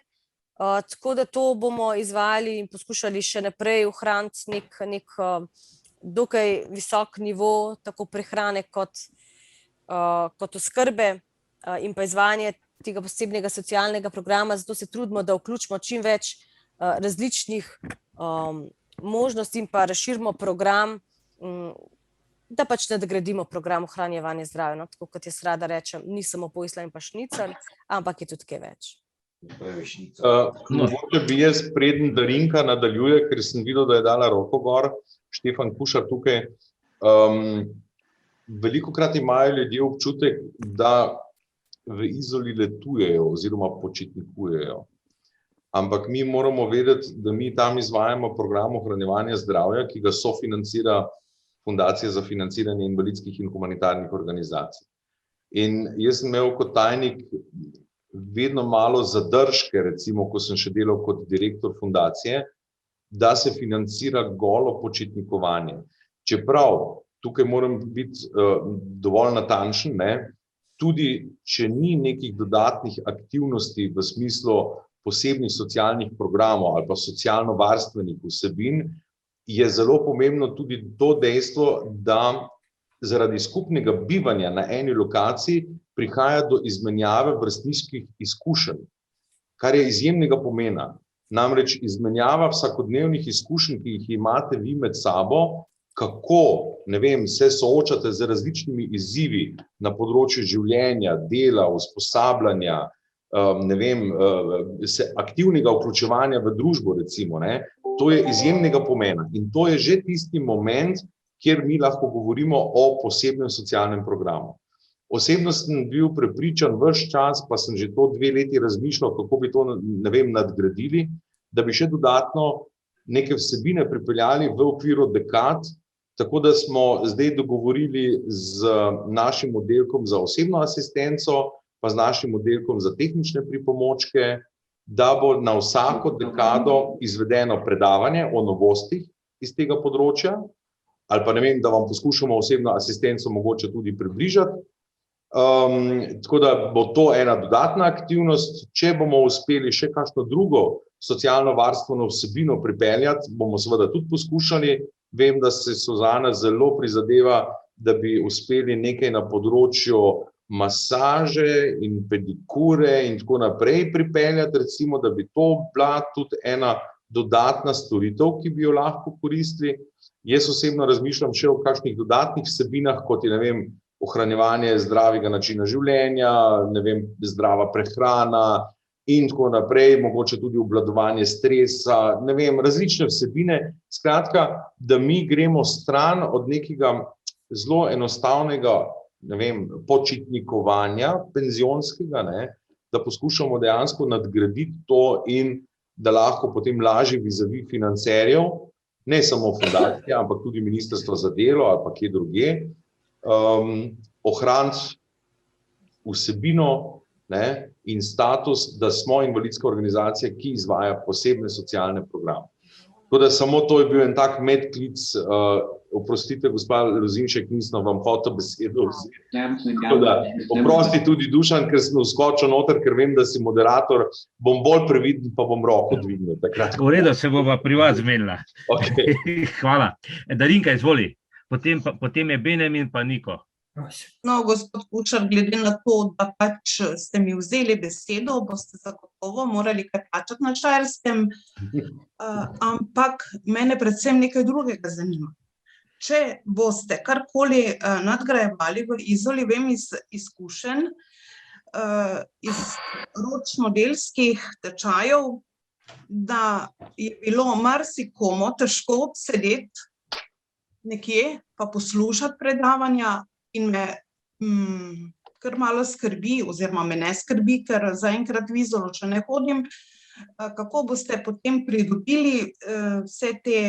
tako da to bomo izvajali in poskušali še naprej ohraniti nek dokaj visok nivo, tako prehrane kot oskrbe in pa izvajanje tega posebnega socialnega programa, zato se trudimo, da vključimo čim več različnih možnosti in pa razširimo program, da pač nadgradimo program ohranjevanja zdravja. Tako kot jaz rada rečem, ni samo pojsla in pa šnicel, ampak je tudi kaj več. Mogoče bi jaz preden Darinka nadaljuje, ker sem videl, da je dala roko gor, Štefan Kušar tukaj. Velikokrat imajo ljudje občutek, da v Izoli letujejo oziroma počitnikujejo. Ampak mi moramo vedeti, da mi tam izvajamo program ohranjevanja zdravja, ki ga sofinancira Fundacija za financiranje invalidskih in humanitarnih organizacij. In jaz sem imel kot tajnik vedno malo zadržke, recimo, ko sem še delal kot direktor fundacije, da se financira golo počitnikovanje. Čeprav, tukaj moram biti dovolj natančen, tudi če ni nekih dodatnih aktivnosti v smislu posebnih socialnih programov ali pa socialno-varstvenih vsebin, je zelo pomembno tudi to dejstvo, da zaradi skupnega bivanja na eni lokaciji prihaja do izmenjave vrstniških izkušenj, kar je izjemnega pomena. Namreč izmenjava vsakodnevnih izkušenj, ki jih imate vi med sabo, kako, se soočate z različnimi izzivi na področju življenja, dela, usposabljanja, aktivnega vključevanja v družbo, recimo, ne, to je izjemnega pomena. In to je že tisti moment, kjer mi lahko govorimo o posebnem socialnem programu. Osebno sem bil prepričan ves čas, pa sem že to 2 leti razmišljal, kako bi to, ne vem, nadgradili, da bi še dodatno neke vsebine pripeljali v okviru dekad, tako da smo zdaj dogovorili z našim oddelkom za osebno asistenco, pa z našim oddelkom za tehnične pripomočke, da bo na vsako dekado izvedeno predavanje o novostih iz tega področja, ali pa ne vem, da vam poskušamo osebno asistenco mogoče tudi približati. Tako da bo to ena dodatna aktivnost. Če bomo uspeli še kakšno drugo socialno-varstveno vsebino pripeljati, bomo seveda tudi poskušali. Vem, da se Suzana zelo prizadeva, da bi uspeli nekaj na področju masaže in pedikure in tako naprej pripeljati, recimo, da bi to bila tudi ena dodatna storitev, ki bi jo lahko koristili. Jaz osebno razmišljam še o kakšnih dodatnih vsebinah, kot je, ne vem, ohranjevanje zdravega načina življenja, ne vem, zdrava prehrana in tako naprej, mogoče tudi obvladovanje stresa, ne vem, različne vsebine. Skratka, da mi gremo stran od nekega zelo enostavnega, ne vem, počitnikovanja penzionskega, ne, da poskušamo dejansko nadgraditi to in da lahko potem lažje vizavi financerjev, ne samo fundacija, ampak tudi Ministrstvo za delo ali pa kje drugje, ohraniti vsebino, ne, in status, da smo invalidska organizacija, ki izvaja posebne socialne programe. Tako da samo to je bil en tak medklic, oprostite, gospa Lozinšek, nisem vam hotel besedo vzeti. Tako da oprosti tudi Dušan, ker sem vskočil noter, ker vem, da si moderator, bom bolj previden, pa bom roko dvignil. V redu, se bova pri vas zmenila. Okay. Hvala. Darinka, izvoli. Potem je Benjamin pa Niko. No, gospod Kučar, glede na to, da pač ste mi vzeli besedo, boste zagotovo morali kaj plačati na Štajerskem, ampak mene predvsem nekaj drugega zanima. Če boste karkoli nadgrajevali v Izoli, vem iz izkušenj, iz ročnodelskih tečajev, da je bilo marsikomu težko sedeti nekje pa poslušati predavanja in me kar malo skrbi, oziroma me ne skrbi, ker zaenkrat v Izolo še ne hodim, kako boste potem pridobili vse te,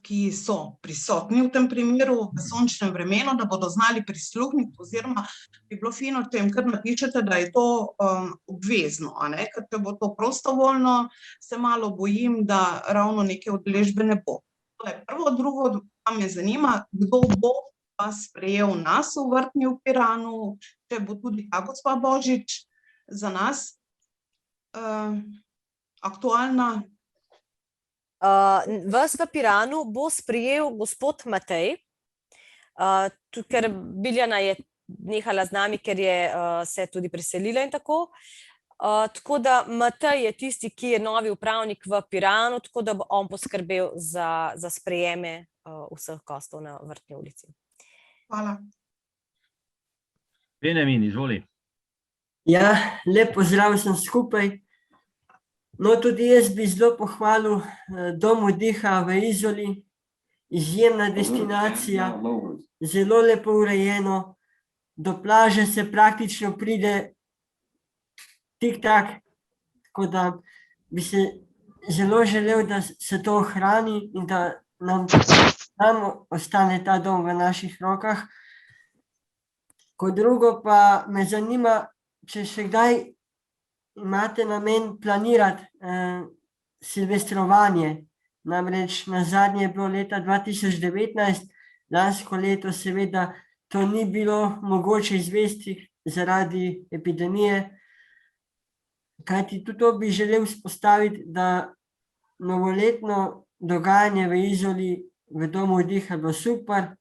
ki so prisotni v tem primeru, v sončnem vremenu, da bodo znali prisluhniti, oziroma bi bilo fino, če jim kar napišete, da je to obvezno, a ne? Ker če bo to prostovoljno, se malo bojim, da ravno neke udeležbe ne bo. To je prvo, drugo, pa me zanima, kdo bo pa sprejel nas v vrtni v Piranu, če bo tudi ta gospa Božič za nas aktualna. Vas v Piranu bo sprejel gospod Matej, ker Biljana je nehala z nami, ker je se tudi preselila in tako. Tako da Matej je tisti, ki je novi upravnik v Piranu, tako da bo on poskrbel za sprejeme vseh gostov na Vrtni ulici. Hvala. Benjamin, izvoli. Ja, lep pozdrav vsem skupaj. No, tudi jaz bi zelo pohvalil Dom oddiha v Izoli, izjemna destinacija, zelo lepo urejeno, do plaže se praktično pride tik-tak, tako da bi se zelo želel, da se to ohrani in da nam ostane ta dom v naših rokah. Kot drugo pa me zanima, če še kdaj imate namen planirati silvestrovanje. Namreč nazadnje je bilo leta 2019, lansko leto seveda to ni bilo mogoče izvesti zaradi epidemije. Kajti tudi to bi želel vzpostaviti, da novoletno dogajanje v Izoli v Domu oddiha bilo super.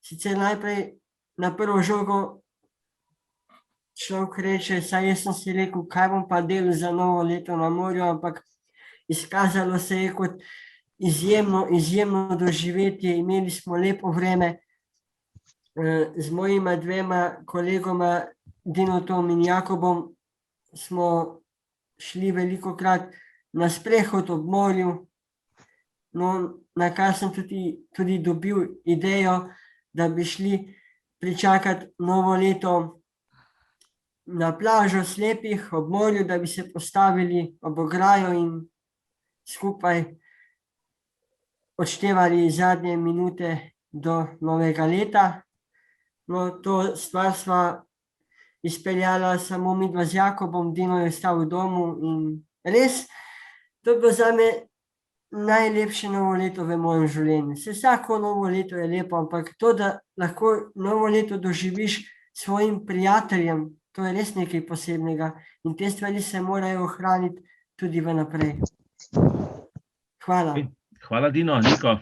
Sicer najprej na prvo žogo človek reče, saj jaz sem si rekel, kaj bom pa delal za novo leto na morju, ampak izkazalo se je kot izjemno doživetje. Imeli smo lepo vreme z mojima dvema kolegoma Dinotom in Jakobom smo šli velikokrat na sprehod ob morju, no, na kar sem tudi dobil idejo, da bi šli pričakati novo leto na plažo slepih ob morju, da bi se postavili ob ograjo in skupaj odštevali zadnje minute do novega leta. No, to stvar sva izpeljala samo midva z Jakobom, Dino je ostal v domu in res, to je bilo zame najlepše novo leto v mojem življenju. Vsako novo leto je lepo, ampak to, da lahko novo leto doživiš s svojim prijateljem, to je res nekaj posebnega in te stvari se morajo ohraniti tudi vnaprej. Hvala. Hvala, Dino. Niko?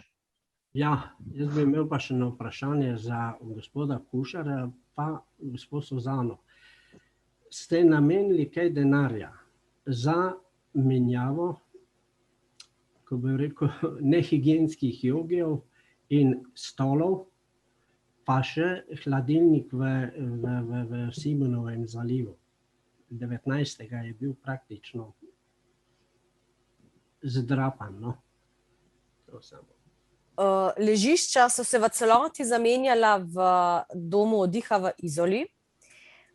Ja, jaz bi imel pa še eno vprašanje za gospoda Kušarja pa gospod Suzano. Ste namenili kaj denarja za menjavo, ko bi rekel, nehigienskih jogijev in stolov, pa še hladilnik v Simonovem zalivu. 19. je bil praktično zdrapan, no. To samo. Ležišča so se v celoti zamenjala v domu oddiha v Izoli,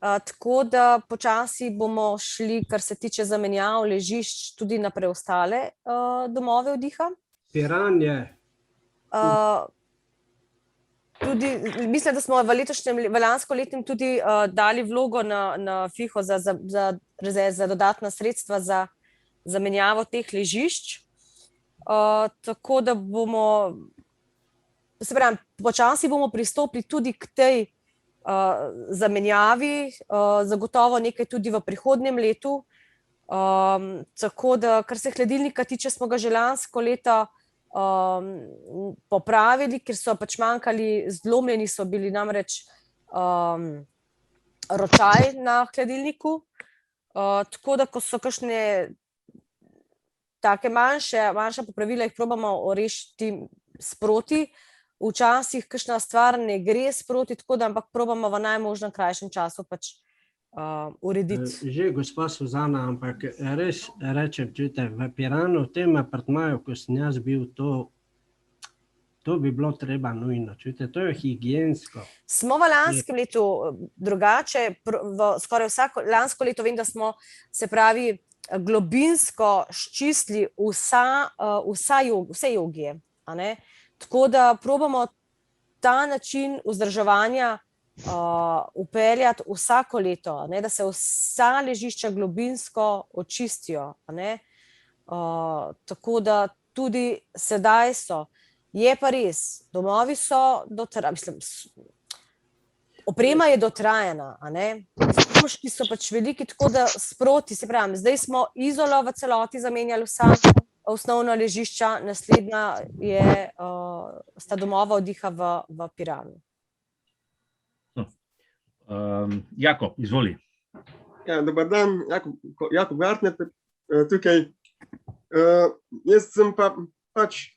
tako da počasi bomo šli, kar se tiče zamenjav ležišč, tudi na preostale domove oddiha. Piran je. Tudi, mislim, da smo v lanskoletnem tudi dali vlogo na FIHO za dodatna sredstva za zamenjavo teh ležišč. Tako da bomo, se pravi, počasi bomo pristopili tudi k tej zamenjavi, zagotovo nekaj tudi v prihodnjem letu. Tako da, kar se hladilnika tiče, smo ga že lansko leto popravili, ker so pač manjkali, zlomljeni so bili namreč ročaj na hladilniku. Tako da, ko so kakšne take manjša popravila, jih probamo rešiti sproti. Včasih kakšna stvar ne gre sproti, tako da ampak probamo v najmožnem krajšem času pač urediti. Že gospa Suzana, ampak res rečem, čujte, v Piranu, v tem apartmaju, ko sem jaz bil, to bi bilo treba nujno, čujte, to je higiensko. Smo v lanskem letu drugače, skoraj lansko leto vem, da smo, se pravi, globinsko ščistili vse jogije, a ne? Tako da probamo ta način vzdrževanja upeljati vsako leto, ne? Da se vsa ležišča globinsko očistijo. Ne? Tako da tudi sedaj so. Je pa res, domovi so oprema je dotrajana, a ne? Stroški so pač veliki, tako da sproti, se pravim, zdaj smo Izolo v celoti zamenjali vsa osnovna ležišča, naslednja sta domova oddiha v Piranu. Jakob, izvoli. Ja, dober dan, Jakob Gartner tukaj. Jaz sem pač,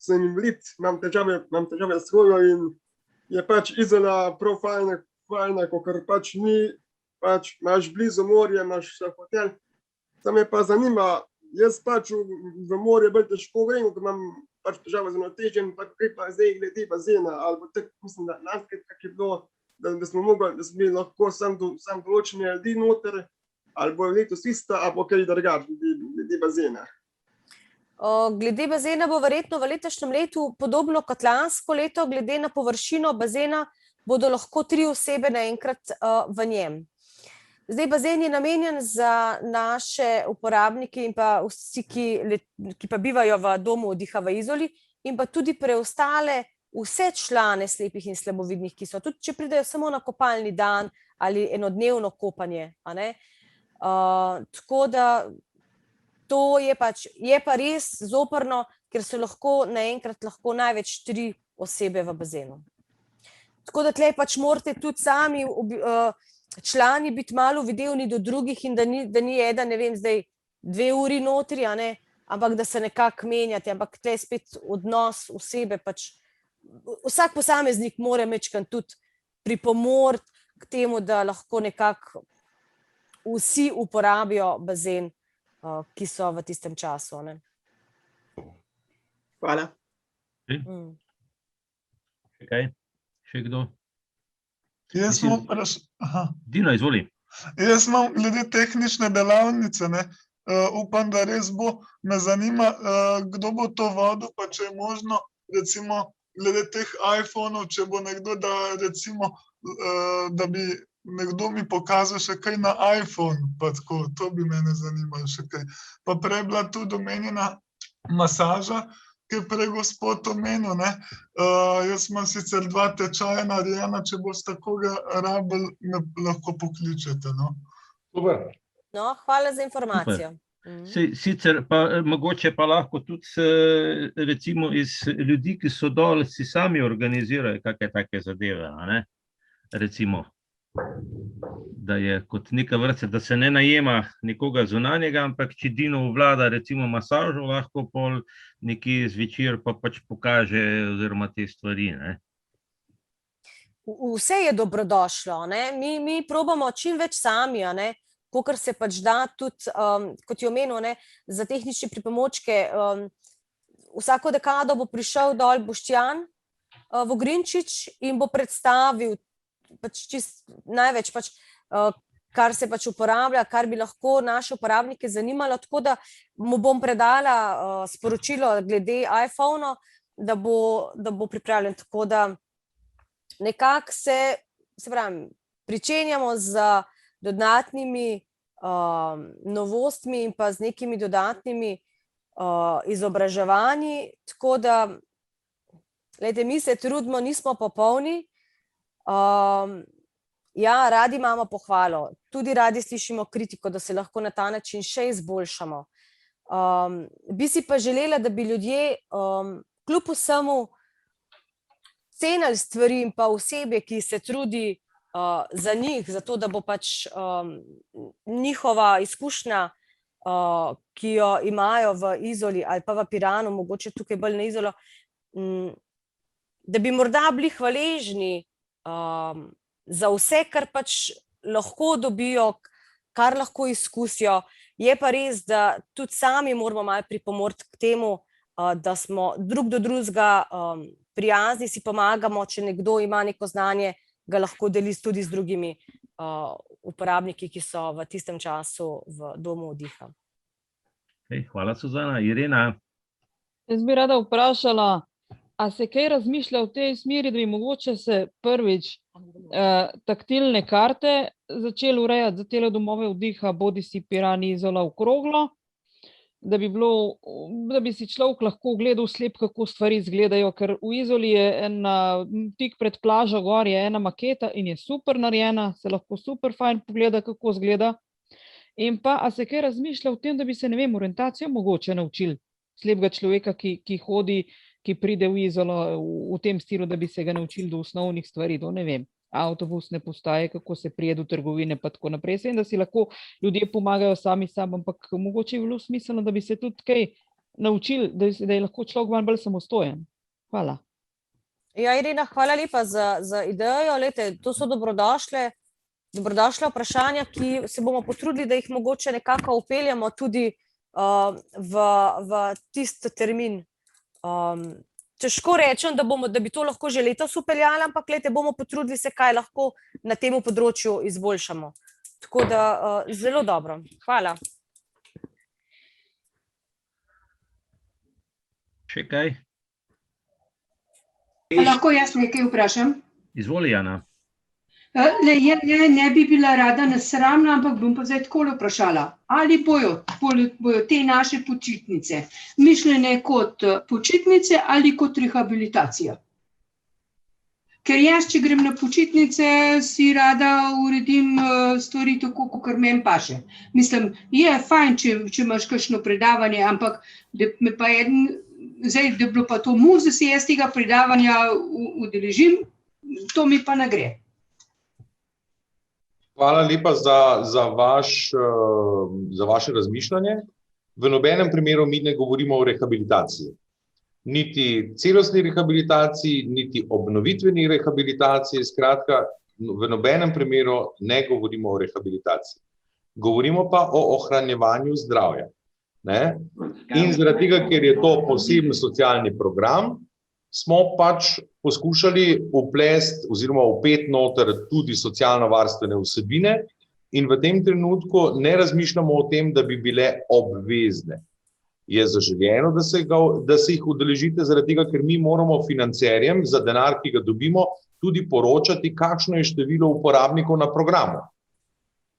sem invalid, imam težave s hojo in je pač Izola prav fajna, kakor pač ni, pač imaš blizu morje, imaš hotel. To me pa zanima, jaz pač v morje bolj težko grem, ko imam pač težave z ravnotežjem, pa kaj pa zdaj glede bazena, ali tako mislim, da lanskrat, kak je bilo, da smo bili lahko sam določeni ljudi noter, ali bo letos ista, ali bo kaj drugače glede bazena. Glede bazena bo verjetno v letošnjem letu podobno kot lansko leto, glede na površino bazena bodo lahko 3 osebe naenkrat v njem. Zdaj, bazen je namenjen za naše uporabnike in pa vsi, ki pa bivajo v domu oddiha v Izoli in pa tudi preostale vse člane slepih in slabovidnih, ki so, tudi če pridejo samo na kopalni dan ali enodnevno kopanje, a ne. Tako da to je pa res zoprno, ker so lahko naenkrat največ 3 osebe v bazenu. Tako da tlej pač morate tudi sami člani biti malo videvni do drugih in da ni eden, ne vem, zdaj 2 uri notri, a ne, ampak da se nekako menjate, ampak tlej spet odnos osebe pač, vsak posameznik mora mečkati tudi pripomoriti k temu, da lahko nekako vsi uporabijo bazen, ki so v tistem času. Ne? Hvala. Še kaj? Še kdo? Dino, izvoli. Jaz imam glede tehnične delavnice, ne, upam, da res bo, me zanima, kdo bo to vodil, pa če je možno, recimo, glede teh iPhonov, če bo nekdo, da recimo, da bi nekdo mi pokazal še kaj na iPhone, pa tako, to bi mene zanimalo še kaj. Pa prej bila tudi omenjena masaža, ki je prej gospod omenil, ne. Jaz imam sicer 2 tečaja narejena, če boste koga rabili, me lahko pokličete, no. Super. No, hvala za informacijo. Sicer pa mogoče pa lahko tudi recimo iz ljudi, ki so dol, si sami organizirajo kakšne take zadeve, ne? Recimo, da je kot neka vrsta, da se ne najema nekoga zunanjega, ampak če Dino vlada recimo masažo, lahko pol nekje zvečer pa pač pokaže oziroma te stvari, ne? Vse je dobrodošlo, ne? Mi probamo čim več sami, ne? Kakor se pač da tudi, kot je omenil, ne, za tehnične pripomočke, vsako dekado bo prišel dol Boštjan Vogrinčič in bo predstavil pač največ, pač, kar se pač uporablja, kar bi lahko naše uporabnike zanimalo, tako da mu bom predala sporočilo glede iPhone-o, da bo pripravljen, tako da nekako se pravi, pričenjamo z dodatnimi novostmi in pa z nekimi dodatnimi izobraževanji, tako da, glejte, mi se trudimo, nismo popolni, ja, radi imamo pohvalo, tudi radi slišimo kritiko, da se lahko na ta način še izboljšamo. Bi si pa želela, da bi ljudje kljub vsemu cenili stvari in pa osebje, ki se trudi za njih, zato da bo pač njihova izkušnja, ki jo imajo v Izoli ali pa v Piranu, mogoče tukaj bolj na Izolo, da bi morda bili hvaležni za vse, kar pač lahko dobijo, kar lahko izkusijo. Je pa res, da tudi sami moramo malo pripomoriti k temu, da smo drug do drugega prijazni, si pomagamo, če nekdo ima neko znanje, ga lahko deli tudi z drugimi uporabniki, ki so v tistem času v domu oddiha. Hvala, Suzana. Irena? Jaz bi rada vprašala, a se kaj razmišlja v tej smeri, da bi mogoče se prvič taktilne karte začeli urejati za tele domove oddiha, bodisi Piran, Izola, Okroglo, da bi si človek lahko gledal slep, kako stvari izgledajo, ker v Izoli je tik pred plažo gor je ena maketa in je super narejena, se lahko super fajn pogleda, kako izgleda. In pa, a se kaj razmišlja o tem, da bi se, ne vem, orientacijo mogoče naučili slepega človeka, ki hodi, ki pride v Izolo v tem stilu, da bi se ga naučili do osnovnih stvari, do, ne vem, avtobusne postaje, kako se prije do trgovine, pa tako naprej. Vem, da si lahko ljudje pomagajo sami, ampak mogoče je bilo smiselno, da bi se tudi kaj naučili, da je lahko človek malo bolj samostojen. Hvala. Ja, Irena, hvala lepa za idejo. Lejte, to so dobrodošle vprašanja, ki se bomo potrudili, da jih mogoče nekako upeljamo tudi v tisti termin. Težko rečem, da bi to lahko že letos upeljali, ampak glejte, bomo potrudili se, kaj lahko na tem področju izboljšamo. Tako da zelo dobro. Hvala. Še kaj? Lahko jaz nekaj vprašam? Izvoli, Jana. Ne bi bila rada nesramna, ampak bom pa zdaj takole vprašala. Ali bojo te naše počitnice mišljene kot počitnice ali kot rehabilitacija? Ker jaz, če grem na počitnice, si rada uredim stvari tako, kakor meni paše. Mislim, je fajn, če imaš kakšno predavanje, ampak da bi bilo pa to mus, da se jaz tega predavanja udeležim, to mi pa ne gre. Hvala lepa za vaše razmišljanje. V nobenem primeru mi ne govorimo o rehabilitaciji. Niti celostni rehabilitaciji, niti obnovitveni rehabilitaciji. Skratka, v nobenem primeru ne govorimo o rehabilitaciji. Govorimo pa o ohranjevanju zdravja. Ne? In zaradi tega, ker je to poseben socialni program, smo pač poskušali vplesti oziroma vpeti noter tudi socialno-varstvene vsebine in v tem trenutku ne razmišljamo o tem, da bi bile obvezne. Je zaželjeno, da se jih udeležite, zaradi tega, ker mi moramo financerjem za denar, ki ga dobimo, tudi poročati, kakšno je število uporabnikov na programu.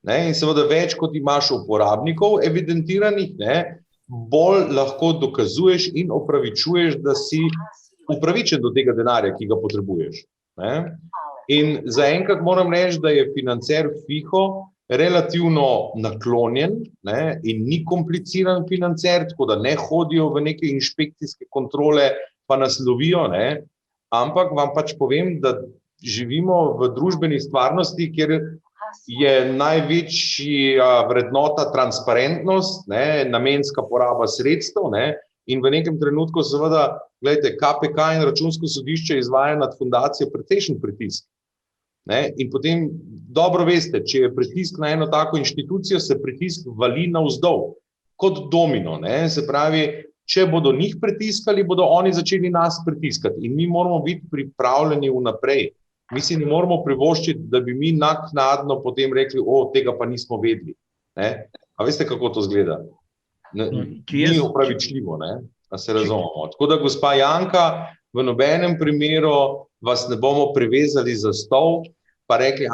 Ne? In seveda več, kot imaš uporabnikov evidentiranih, ne, bolj lahko dokazuješ in opravičuješ, da si upravičen do tega denarja, ki ga potrebuješ. Ne? In zaenkrat moram reči, da je financer FIHO relativno naklonjen, ne, in ni kompliciran financer, tako da ne hodijo v neke inšpekcijske kontrole, pa nas lovijo, ne, ampak vam pač povem, da živimo v družbeni stvarnosti, kjer je največja vrednota transparentnost, ne, namenska poraba sredstev, ne, in v nekem trenutku seveda, gledajte, KPK in Računsko sodišče izvaja nad fundacijo precejšen pritisk. Ne? In potem dobro veste, če je pritisk na eno tako inštitucijo, se pritisk vali navzdol, kot domino. Ne? Se pravi, če bodo njih pritiskali, bodo oni začeli nas pritiskati. In mi moramo biti pripravljeni vnaprej. Mi si ne moramo privoščiti, da bi mi naknadno potem rekli, tega pa nismo vedeli. Ne? A veste, kako to izgleda? Ni opravičljivo, ne? Da se razumemo. Tako da, gospa Janka, v nobenem primeru vas ne bomo privezali za stol, pa rekli,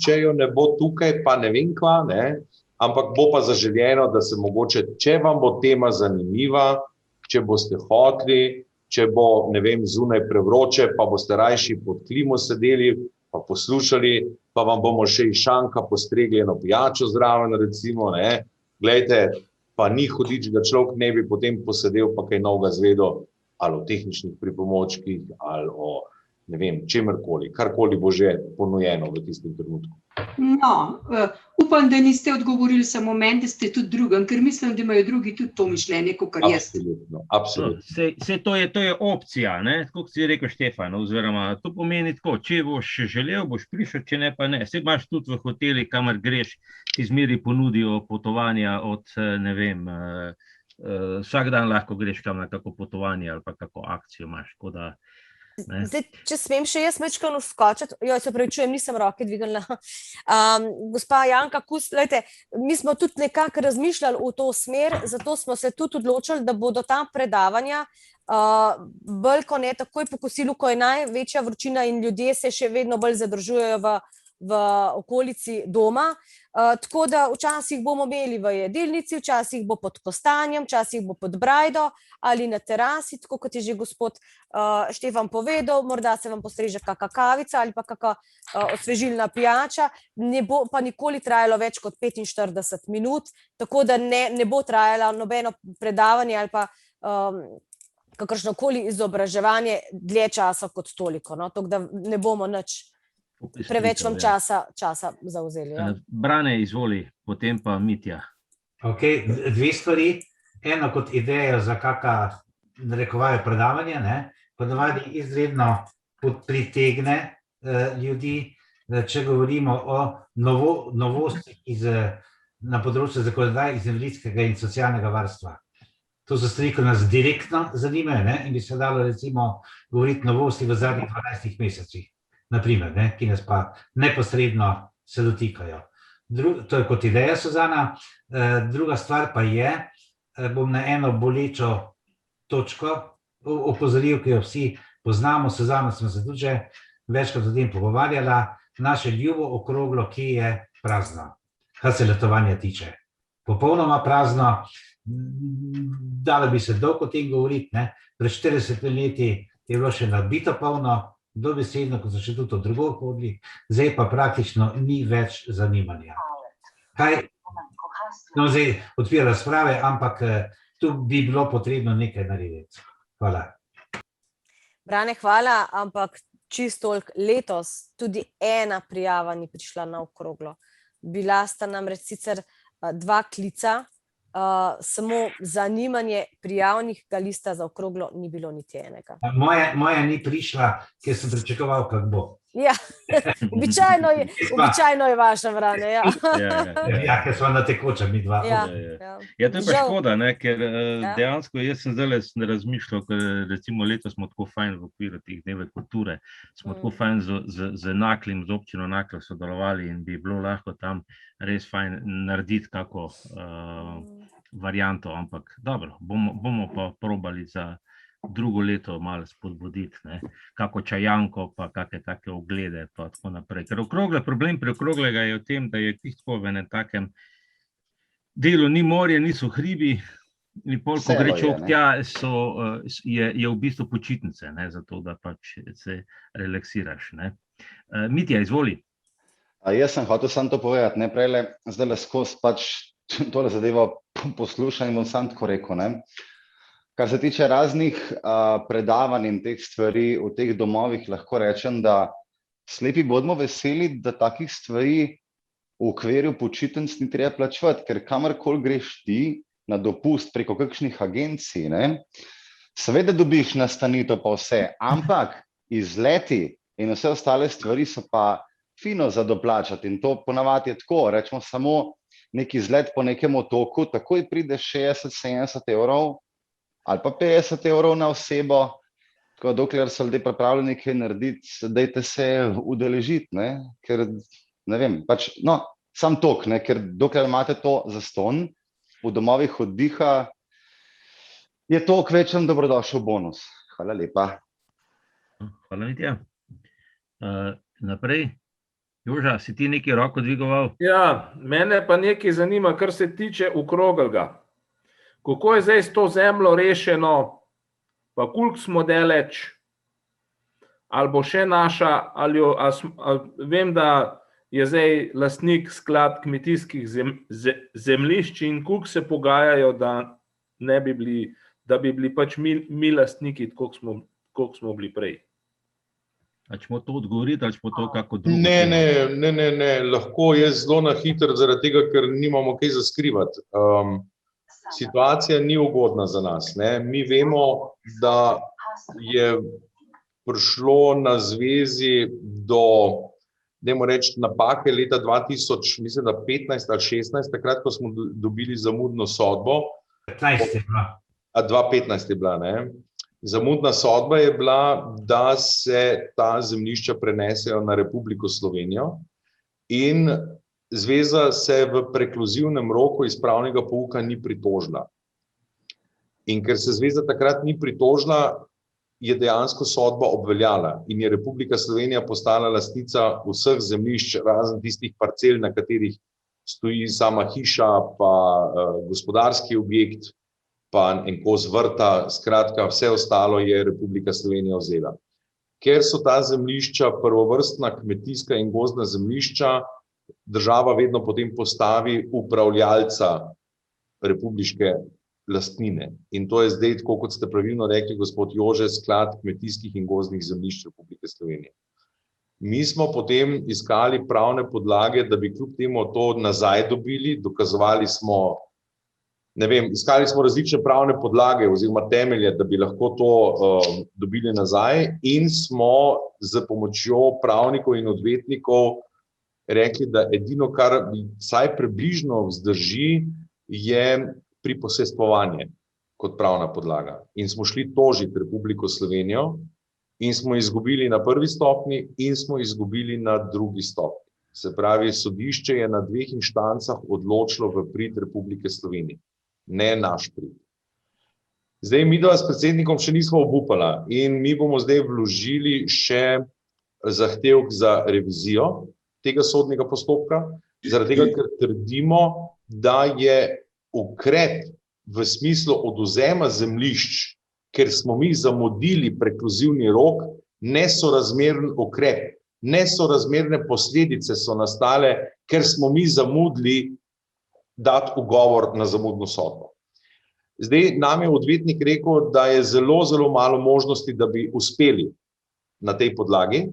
če jo ne bo tukaj, pa ne vem kva, ne? Ampak bo pa zaželjeno, da se mogoče, če vam bo tema zanimiva, če boste hoteli, če bo, ne vem, zunaj prevroče, pa boste rajši pod klimo sedeli, pa poslušali, pa vam bomo še iz šanka postregli eno pijačo zraven, recimo, ne? Glejte, pa ni hudič, da človek ne bi potem posedel, pa kaj novega zvedel, ali o tehničnih pripomočkih, ali o, ne vem, čemerkoli, karkoli bo že ponujeno v tistem trenutku. No, upam, da niste odgovorili samo meni, da ste tudi drugim, ker mislim, da imajo drugi tudi to mišljenje, kot jaz. Absolutno. To je opcija, ne? Tako kot si rekel Štefan, oziroma to pomeni tako, če boš želel, boš prišel, če ne pa ne. Saj imaš tudi v hoteli, kamor greš, ti zmeri ponudijo potovanja od, ne vem, vsak dan lahko greš kam na kako potovanje ali pa kako akcijo imaš, tako da. Zdaj, če smem še jaz mečkano vskočiti, se pravičujem, nisem roke dvignila. Gospa Janka Kus, lejte, mi smo tudi nekako razmišljali v to smer, zato smo se tudi odločili, da bodo ta predavanja bolj kot ne takoj po kosilu, ko je največja vročina in ljudje se še vedno bolj zadržujejo v okolici doma. Tako da včasih bomo imeli v jedilnici, včasih bo pod kostanjem, včasih bo pod brajdo ali na terasi, tako kot je že gospod Štefan povedal, morda se vam postreže kaka kavica ali pa kaka osvežilna pijača, ne bo pa nikoli trajalo več kot 45 minut, tako da ne bo trajalo nobeno predavanje ali pa kakršnokoli izobraževanje dlje časa kot toliko, no? Tako da ne bomo nič preveč vam časa zauzeli. Ja. Brane, izvoli, potem pa Mitja. Ok, dve stvari. Eno kot idejo za kaka, narekovajo predavanje, ne, ponavadi izredno pritegne ljudi, če govorimo o novostih na področju zakonodaje iz invalidskega in socialnega varstva. To so stvari, ki nas direktno zanimajo, ne, in bi se dalo recimo govoriti novosti v zadnjih 12 mesecih. Naprimer, ne, ki nas pa neposredno se dotikajo. To je kot ideja, Suzana. Druga stvar pa je, bom na eno bolečo točko opozoril, ki jo vsi poznamo, Suzana smo se tudi že večkrat o tem pogovarjala, naše ljubo okroglo, ki je prazno, kar se letovanja tiče. Popolnoma prazno, dalo bi se dolgo o tem govoriti, ne. Pred 40 leti je bilo še nabito polno, dobesedno, ko so še tudi od drugih hodili, zdaj pa praktično ni več zanimanja. Zdaj odpira razprave, ampak tu bi bilo potrebno nekaj narediti. Hvala. Brane, hvala, ampak čisto letos tudi ena prijava ni prišla na okroglo. Bila sta namreč sicer 2 klica, samo zanimanje prijavnega lista za okroglo ni bilo niti enega. Moja ni prišla, ker sem pričakoval, kako bo. Ja, običajno je vaša vrane, ja. Ja, ker smo na tekočem mi dva. Ja, Ja, to je pa škoda, ne, ker dejansko jaz sem zdaj razmišljal, ker recimo letos smo tako fajn v okviru teh dneve kulture, smo tako fajn z Naklim, z občino Naklo sodelovali in bi bilo lahko tam res fajn narediti kako varianto, ampak dobro, bomo pa probali za drugo leto malo spodbuditi, ne, kako čajanko, pa kakšne take oglede, pa tako naprej. Ker problem pri okroglega je v tem, da je tako v enem takem delu ni morje, niso hribi, in pol, ko gre človek tja, je v bistvu počitnice, ne, zato da pač se relaksiraš, ne. Mitja, izvoli. Jaz sem hotel samo to povedati, ne, prejle, zdaj skozi pač tole zadevo poslušam in bom sam tako rekel, ne. Kar se tiče raznih predavanj in teh stvari v teh domovih, lahko rečem, da slepi bodimo veseli, da takih stvari v okviru počitnic ni treba plačevati, ker kamorkoli greš ti na dopust preko kakšnih agencij, ne, seveda dobiš nastanitev pa vse, ampak izleti in vse ostale stvari so pa fino za doplačati in to ponavadi je tako, rečemo samo neki izlet po nekem otoku, takoj pride 60-70 evrov ali pa 50 evrov na osebo, tako dokler so ljudje pripravljeni kaj narediti, dajte se udeležiti, ne, ker, ne vem, pač, no, sam tok, ne, ker dokler imate to zastonj v domovih oddiha, je to kvečem dobrodošel bonus. Hvala lepa. Hvala, Mitja. Naprej. Joža, si ti nekaj roko dvigoval? Ja, mene pa nekaj zanima, kar se tiče Okroglga. Kako je zdaj s to zemljo rešeno, pa koliko smo daleč, ali bo še naša, ali vem, da je zdaj lastnik sklad kmetijskih zemljišč in koliko se pogajajo, da bi bili pač mi lastniki, koliko smo bili prej. Ali ćemo to odgovoriti, ali ćemo to kako drugo? Ne, lahko je zelo na hitro, zaradi tega, ker nimamo kaj za skrivati. Situacija ni ugodna za nas, ne. Mi vemo, da je prišlo na zvezi do, dajmo reči, napake leta 2000, mislim, da 15 ali 16, takrat, ko smo dobili zamudno sodbo. 15 je bila. 2015 je bila, ne. Zamudna sodba je bila, da se ta zemljišča prenesejo na Republiko Slovenijo in zveza se v prekluzivnem roku iz pravnega pouka ni pritožila. In ker se zveza takrat ni pritožila, je dejansko sodba obveljala in je Republika Slovenija postala lastnica vseh zemljišč, razen tistih parcel, na katerih stoji sama hiša, pa gospodarski objekt, pa en kos vrta, skratka, vse ostalo je Republika Slovenija vzela. Ker so ta zemljišča prvovrstna kmetijska in gozdna zemljišča, država vedno potem postavi upravljalca republiške lastnine. In to je zdaj, tako kot ste pravilno rekli, gospod Jože, sklad kmetijskih in gozdnih zemljišč Republike Slovenije. Mi smo potem iskali pravne podlage, da bi kljub temu to nazaj dobili, dokazovali smo, ne vem, iskali smo različne pravne podlage oziroma temelje, da bi lahko to dobili nazaj in smo z pomočjo pravnikov in odvetnikov rekli, da edino, kar vsaj približno vzdrži, je priposestvovanje kot pravna podlaga. In smo šli tožiti Republiko Slovenijo in smo izgubili na prvi stopnji in smo izgubili na drugi stopnji. Se pravi, sodišče je na dveh inštancah odločilo v prid Republike Slovenije, ne naš prid. Zdaj, midva s predsednikom še nismo obupala in mi bomo zdaj vložili še zahtevek za revizijo tega sodnega postopka, zaradi tega, ker trdimo, da je ukrep v smislu odvzema zemljišč, ker smo mi zamudili prekluzivni rok, nesorazmeren ukrep. Nesorazmerne posledice so nastale, ker smo mi zamudili dati ugovor na zamudno sodbo. Zdaj, nam je odvetnik rekel, da je zelo, zelo malo možnosti, da bi uspeli na tej podlagi,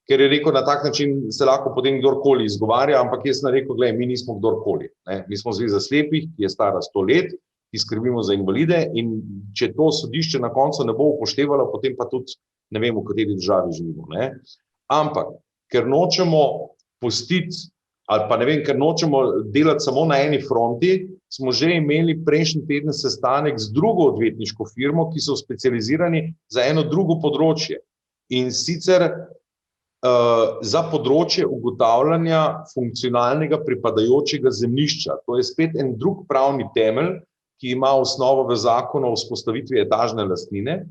ker je rekel, na tak način se lahko potem kdorkoli izgovarja, ampak jaz sem rekel, gledaj, mi nismo kdorkoli. Mi smo Zveza slepih, ki je stara 100 let, ki skrbimo za invalide in če to sodišče na koncu ne bo upoštevalo, potem pa tudi ne vem, v kateri državi živimo. Ampak, ker nočemo pustiti, ali pa ne vem, ker nočemo delati samo na eni fronti, smo že imeli prejšnji teden sestanek z drugo odvetniško firmo, ki so specializirani za eno drugo področje. In sicer za področje ugotavljanja funkcionalnega pripadajočega zemljišča. To je spet en drug pravni temelj, ki ima osnovo v zakonu o vzpostavitvi etažne lastnine.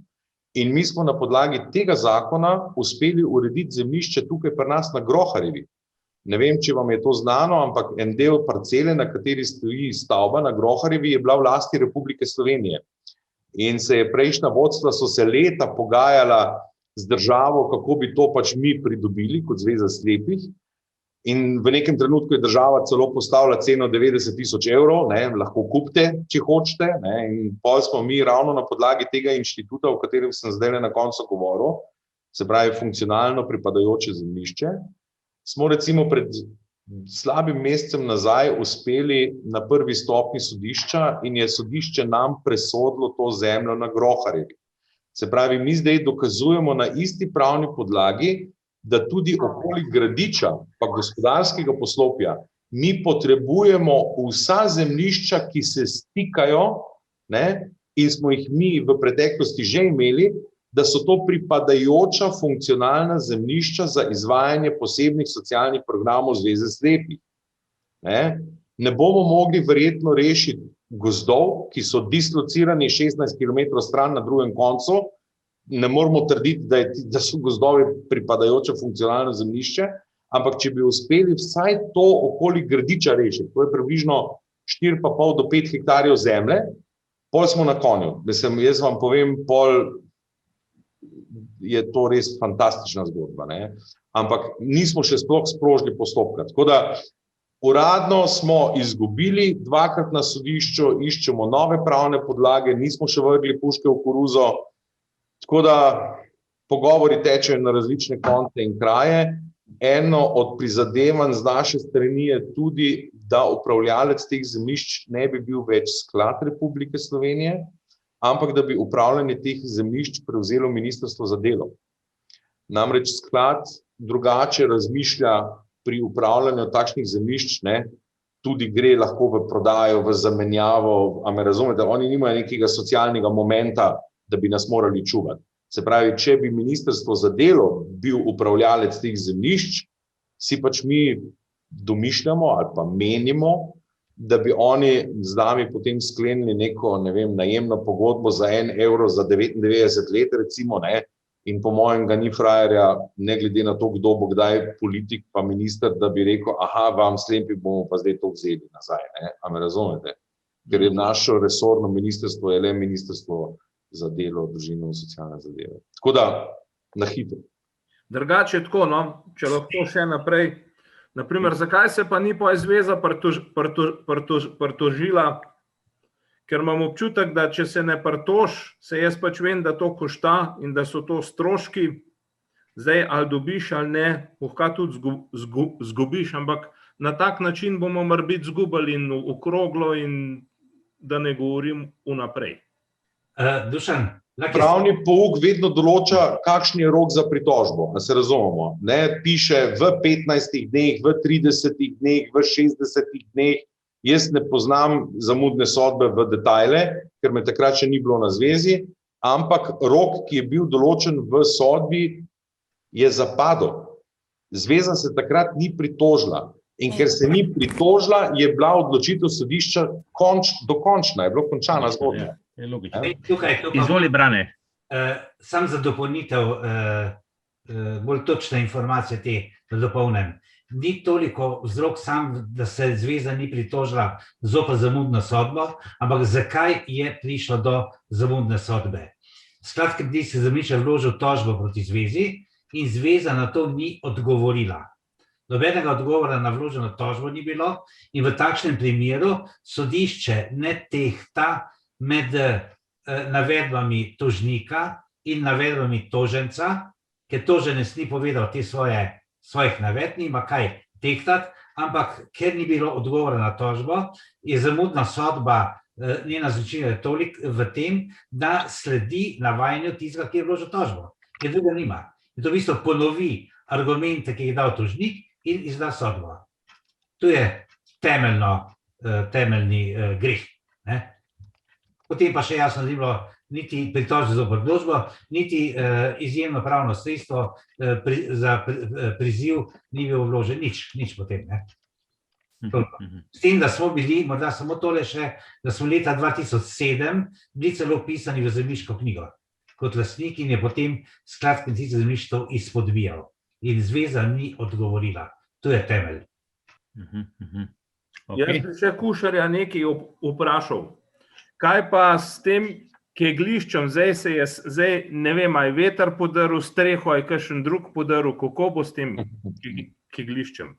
In mi smo na podlagi tega zakona uspeli urediti zemljišče tukaj pri nas na Groharjevi. Ne vem, če vam je to znano, ampak en del parcele, na kateri stoji stavba na Groharjevi, je bila v lasti Republike Slovenije. In se je prejšnja vodstva so se leta pogajala z državo, kako bi to pač mi pridobili kot Zveza slepih. In v nekem trenutku je država celo postavila ceno 90.000 evrov, lahko kupite, če hočete. In potem smo mi ravno na podlagi tega inštituta, o katerem sem zdaj na koncu govoril, se pravi funkcionalno pripadajoče zemljišče, smo recimo pred slabim mesecem nazaj uspeli na prvi stopnji sodišča in je sodišče nam presodilo to zemljo na Groharjevi. Se pravi, mi zdaj dokazujemo na isti pravni podlagi, da tudi okoli Gradiča, pa gospodarskega poslopja, mi potrebujemo vsa zemljišča, ki se stikajo, in smo jih mi v preteklosti že imeli, da so to pripadajoča funkcionalna zemljišča za izvajanje posebnih socialnih programov Zveze slepih. Ne bomo mogli verjetno rešiti gozdov, ki so dislocirani 16 km stran na drugem koncu. Ne moramo trditi, da so gozdovi pripadajoče funkcionalno zemljišče, ampak če bi uspeli vsaj to okoli Gradiča rešiti, to je približno 4,5 do 5 hektarjev zemlje, pol smo na konju. Jaz vam povem, pol je to res fantastična zgodba, ampak nismo še sploh sprožili postopka. Tako da uradno smo izgubili dvakrat na sodišču, iščemo nove pravne podlage, nismo še vrgli puške v koruzo. Tako da pogovori tečejo na različne konce in kraje. Eno od prizadevanj z naše strani je tudi, da upravljalec teh zemljišč ne bi bil več Sklad Republike Slovenije, ampak da bi upravljanje teh zemljišč prevzelo Ministrstvo za delo. Namreč sklad drugače razmišlja pri upravljanju takšnih zemljišč, tudi gre lahko v prodajo, v zamenjavo, a me razumete, oni nimajo nekega socialnega momenta, da bi nas morali čuvati. Se pravi, če bi Ministrstvo za delo bil upravljalec teh zemljišč, si pač mi domišljamo ali pa menimo, da bi oni z nami potem sklenili neko, najemno pogodbo za 1 evro za 99 let, recimo, in po mojem ga ni frajerja, ne glede na to, kdo bo kdaj politik pa minister, da bi rekel, vam slepi bomo pa zdaj to vzeli nazaj. A me razumete? Ker je naše resorno ministrstvo je le Ministrstvo za delo, družino in socialne zadeve. Tako da, na hitro. Drugače tako, če lahko še naprej. Naprimer, zakaj se pa ni pa zveza pritožila? Ker imam občutek, da če se ne pritož, se jaz pač vem, da to košta in da so to stroški, zdaj ali dobiš ali ne, lahko tudi zgubiš, ampak na tak način bomo morebiti zgubili in okroglo in da ne govorim vnaprej. Dušan, pravni pouk vedno določa, kakšen je rok za pritožbo, da se razumemo. Piše v 15 dneh, v 30 dneh, v 60 dneh. Jaz ne poznam zamudne sodbe v detajle, ker me takrat še ni bilo na zvezi, ampak rok, ki je bil določen v sodbi, je zapadel. Zveza se takrat ni pritožila. In ker se ni pritožila, je bila odločitev sodišča dokončna, je bila končana zgodba. Izvoli, Brane. Sam za dopolnitev, bolj točne informacije te, da dopolnim. Ni toliko vzrok sam, da se zveza ni pritožila zoper zamudno sodbo, ampak zakaj je prišlo do zamudne sodbe. Sklad kreditskih zemljišč je vložil tožbo proti zvezi in zveza na to ni odgovorila. Nobenega odgovora na vloženo tožbo ni bilo in v takšnem primeru sodišče ne tehta med navedbami tožnika in navedbami toženca, ker toženec ni povedal te svojih navedb, nima kaj tehtati, ampak ker ni bilo odgovora na tožbo, je zamudna sodba njena značilna toliko v tem, da sledi navajanju tistega, ki je vložil tožbo, ker druga nima. In to v bistvu ponovi argumente, ki jih dal tožnik in izda sodbo. To je temeljni greh. Potem pa še jasno ni bilo niti pritožbe zoper odločbo, niti izjemno pravno sredstvo za priziv ni bil vložen, nič potem. S tem, da smo bili, morda samo tole še, da smo leta 2007 bili celo vpisani v zemljiško knjigo kot lastnik in je potem sklad kmetijskih zemljišč izpodbijal. In zveza ni odgovorila. To je temelj. Jaz bi še Kušarja nekaj vprašal. Kaj pa s tem kegliščem? Zdaj ne vem, a je veter podaril streho, a je kakšen drug podaril. Kako bo s tem kegliščem?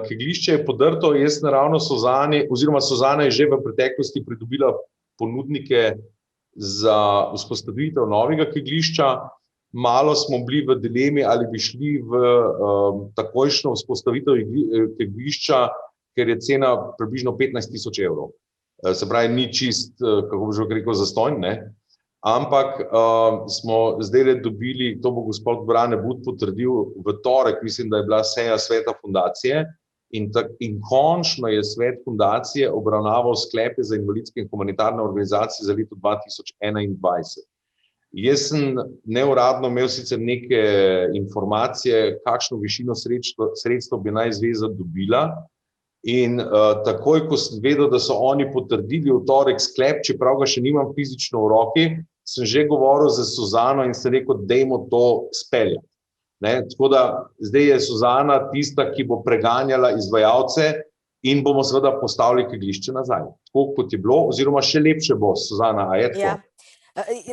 Keglišče je podrto, jaz naravno Suzani, oziroma Suzana je že v preteklosti pridobila ponudnike za vzpostavitev novega keglišča. Malo smo bili v dilemi, ali bi šli v takojšnjo vzpostavitev keglišča, ker je cena približno 15.000 evrov. Se pravi, ni čist, kako bi že rekel, zastonj, ne? Ampak smo zdaj dobili, to bo gospod Brane But potrdil, v torek, mislim, da je bila seja sveta fundacije in končno je svet fundacije obravnaval sklepe za invalidske in humanitarne organizacije za leto 2021. Jaz sem neuradno imel sicer neke informacije, kakšno višino sredstev bi naj zveza dobila, in takoj, ko sem vedel, da so oni potrdili v torek sklep, čeprav ga še nimam fizično v roki, sem že govoril z Suzano in sem rekel, dajmo to speljati. Tako da zdaj je Suzana tista, ki bo preganjala izvajalce in bomo seveda postavili keglišče nazaj. Tako kot je bilo, oziroma še lepše bo, Suzana, a je tako?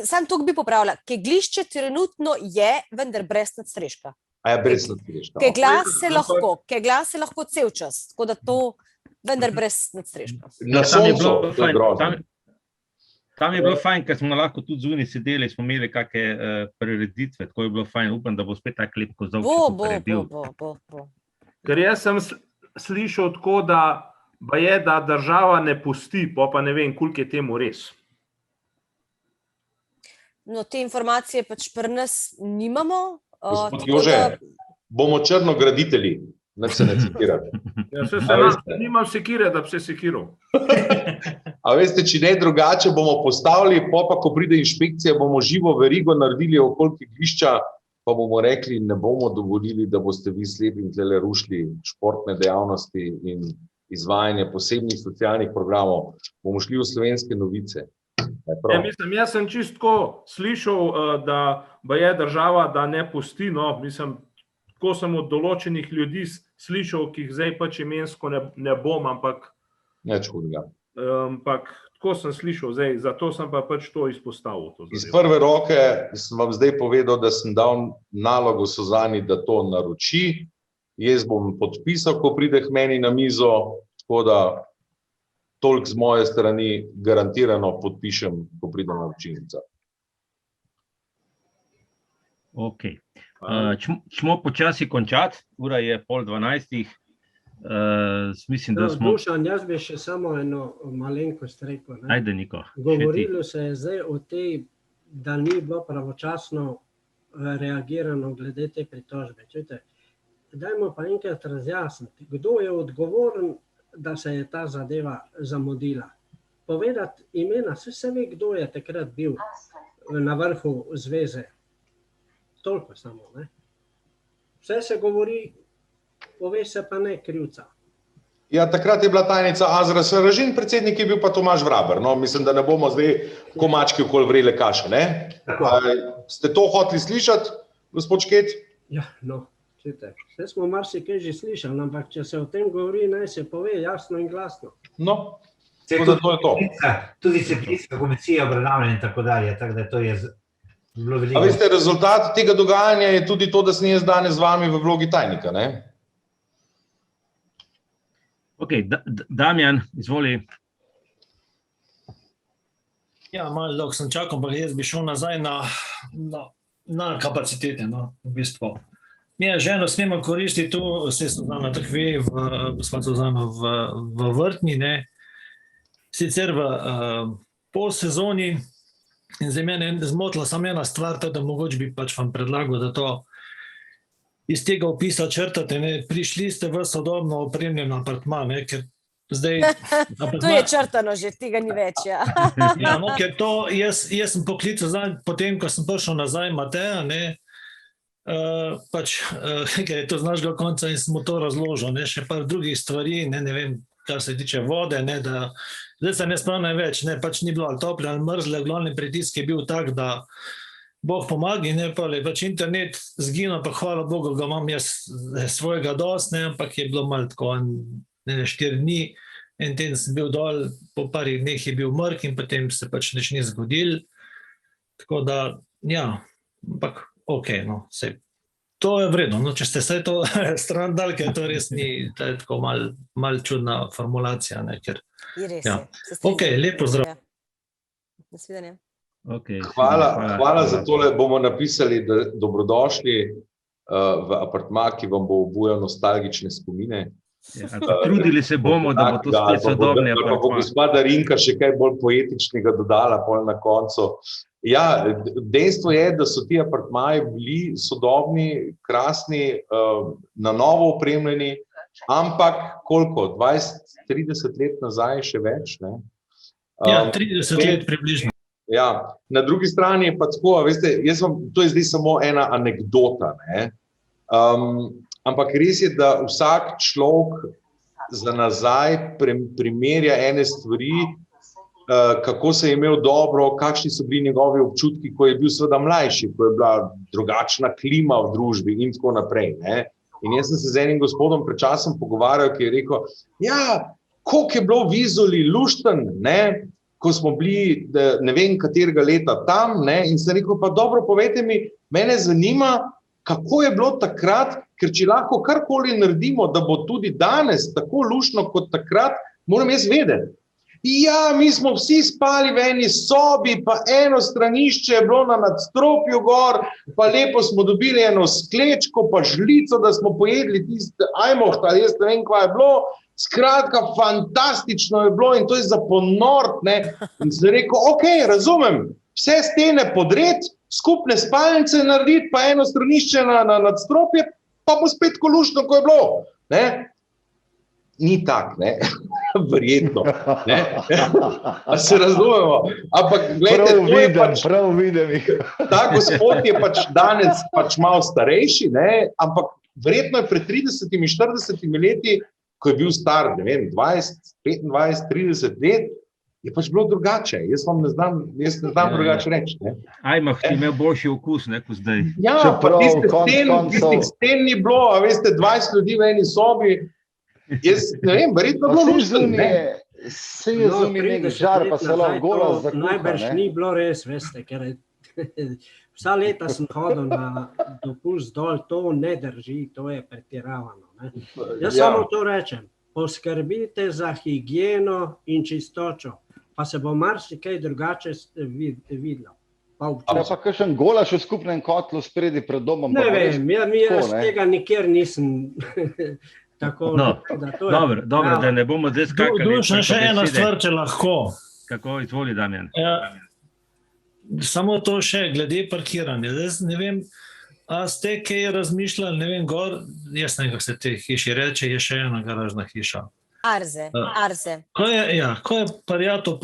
Sam tukaj bi popravila. Keglišče trenutno je, vendar brez nadstreška. A je brez nadstreška? Kegla se lahko cel čas, tako da to vendar brez nadstreška. Na soncu, to je grozno. Tam je bilo fajn, ker smo lahko tudi zunaj sedeli, smo imeli kakšne prireditve, tako je bilo fajn, upam, da bo spet tak lep kozovček, kot je bil. Ker jaz sem slišal tako, da država ne pusti, pa ne vem, koliko je temu res. No, te informacije pač pri nas nimamo. Gospod Jože, bomo črnograditelji, nič se ne citirati. Nimam sekire, da bi se sekiral. A veste, če ne drugače, bomo postavili, pa ko pride inšpekcija, bomo živo verigo naredili okoli keglišča, pa bomo rekli, ne bomo dovolili, da boste vi slepi in tlele rušili športne dejavnosti in izvajanje posebnih socialnih programov. Bomo šli v Slovenske novice. Jaz sem čisto slišal, da je država, da ne pusti, tako sem od določenih ljudi slišal, ki jih zdaj pač imensko ne bom, ampak tako sem slišal zdaj, zato sem pa pač to izpostavil. Iz prve roke sem vam zdaj povedal, da sem dal nalogo Suzani, da to naroči. Jaz bom podpisal, ko pride k meni na mizo, tako da toliko z moje strani garantirano podpišem, ko pride naročilnica. Ok. Čemo počasi končati, ura je 11:30. Mislim, da smo... Dušan, jaz bi še samo eno malenkost rekel. Ajde, Niko. Govorilo se je zdaj o tej, da ni bilo pravočasno reagirano glede te pritožbe. Čujte, dajmo pa enkrat razjasniti, kdo je odgovoren, da se je ta zadeva zamudila. Povedati imena, se ve, kdo je takrat bil na vrhu zveze. Toliko samo, ne? Vse se govori, pove se pa ne krivca. Ja, takrat je bila tajnica Azra Saražin, predsednik je bil pa Tomaž Vraber. No, mislim, da ne bomo zdaj komački okoli vrele kaše, ne? Ste to hoteli slišati, gospod Šket? Ja, no, čujte, vse smo marsikaj že slišali, ampak če se o tem govori, naj se pove jasno in glasno. No, tako da to je to. Tudi disciplinska komisija obravnavanja in tako dalje, tako da to je bilo veliko. A veste, rezultat tega dogajanja je tudi to, da sem jaz danes z vami v vlogi tajnika, ne? Ok, Damjan, izvoli. Ja, malo dolgo sem čakal, ampak jaz bi šel nazaj na kapacitete, no, v bistvu. Mi je ženo smemo koristiti tu, se Suzana tako ve, gospod Suzana, v vrtni, ne. Sicer v polsezoni, In zdaj mene je zmotila samo ena stvar, da mogoče bi pač vam predlagal, da to iz tega opisa črtate, ne, prišli ste v sodobno opremljen apartma, ne, ker zdaj... To je črtano že, tega ni več, ja. Ja, no, ker to, jaz sem poklical zdaj, potem, ko sem prišel nazaj Mateja, ne, ker je to z našega konca in sem mu to razložil, ne, še par drugih stvari, ne vem, kar se tiče vode, ne, da zdaj se ne spomnim več, ne, pač ni bilo ali tople ali mrzle, glavni pritisk je bil tak, da Bog pomagi, ne, pa je pač internet zginil, pa hvala Bogu, ga imam jaz svojega dost, ne, ampak je bilo malo tako, 4 dni, en teden sem bil dol, po parih dneh je bil mrk in potem se pač nič ni zgodil, tako da, ja, ampak ok, no, sej, to je vredno, no, če ste vse to stran dal, ker to res ni, to je tako mal čudna formulacija, ne, ker, ja, ok, lepo zdrav. Nasvidenje. Okay, hvala za tole, bomo napisali, da dobrodošli v apartma, ki vam bo obujal nostalgične spomine. Ja, trudili se bomo, da bo to spet sodobni apartma. Pa bo gospa Darinka še kaj bolj poetičnega dodala pol na koncu. Ja, dejstvo je, da so ti apartmaji bili sodobni, krasni, na novo opremljeni, ampak koliko, 20-30 let nazaj še več, ne? Ja, 30 let približno. Ja, na drugi strani je pa tako, veste, to je zdaj samo ena anekdota, ne? Ampak res je, da vsak človek za nazaj primerja ene stvari, kako se je imel dobro, kakšni so bili njegovi občutki, ko je bil seveda mlajši, ko je bila drugačna klima v družbi in tako naprej, ne? In jaz sem se z enim gospodom pred časom pogovarjal, ki je rekel, ja, koliko je bilo v Izoli lušten, ne? Ko smo bili, ne vem katerega leta tam, ne, in sem rekel, pa dobro, povejte mi, mene zanima, kako je bilo takrat, ker če lahko karkoli naredimo, da bo tudi danes tako luštno kot takrat, moram jaz vedeti. Ja, mi smo vsi spali v eni sobi, pa eno stranišče je bilo na nadstropju gor, pa lepo smo dobili eno sklečko, pa žlico, da smo pojedli tiste ajmoht, ali jaz ne vem, kva je bilo. Skratka, fantastično je bilo in to je za ponort, ne. In sem rekel, ok, razumem, vse stene podred, skupne spalnice narediti, pa eno stranišče na nadstropje, pa bo spet kolušno, ko je bilo, ne. Ni tak, ne, verjetno, ne. A se razumemo, ampak gledajte, to je pač... Prav vidim jih. Ta gospod je pač danes pač malo starejši, ne, ampak verjetno je pred 30-40 leti, ko je bil star, ne vem, 20, 25, 30 let, je pač bilo drugače. Jaz ne znam drugače reči. Ajmah ti imel boljši okus, ne, kot zdaj. Ja, pa tistih sten ni bilo, a veste, 20 ljudi v eni sobi, jaz ne vem, verjetno bilo lušten, ne. Se je zunaj nek žar, pa se lahko gola zakuha, ne. Najbrž ni bilo res, veste, ker vsa leta sem hodil na dopust dol, to ne drži, to je pretiravano. Jaz samo to rečem, poskrbite za higieno in čistočo, pa se bo marsikaj drugače videlo. Pa kakšen golaš v skupnem kotlu spredi pred domom? Ne vem, jaz tega nikjer nisem tako... Dobro, da ne bomo zdaj skakali. Dušan, še ena stvar, če lahko. Kako, izvoli, Damjan. Samo to še, glede parkiranja. Zdaj ne vem, a ste kaj razmišljali, ne vem, gor, jaz ne vem, kako se te hiši reče, je še ena garažna hiša. Arze. Ko je Parjato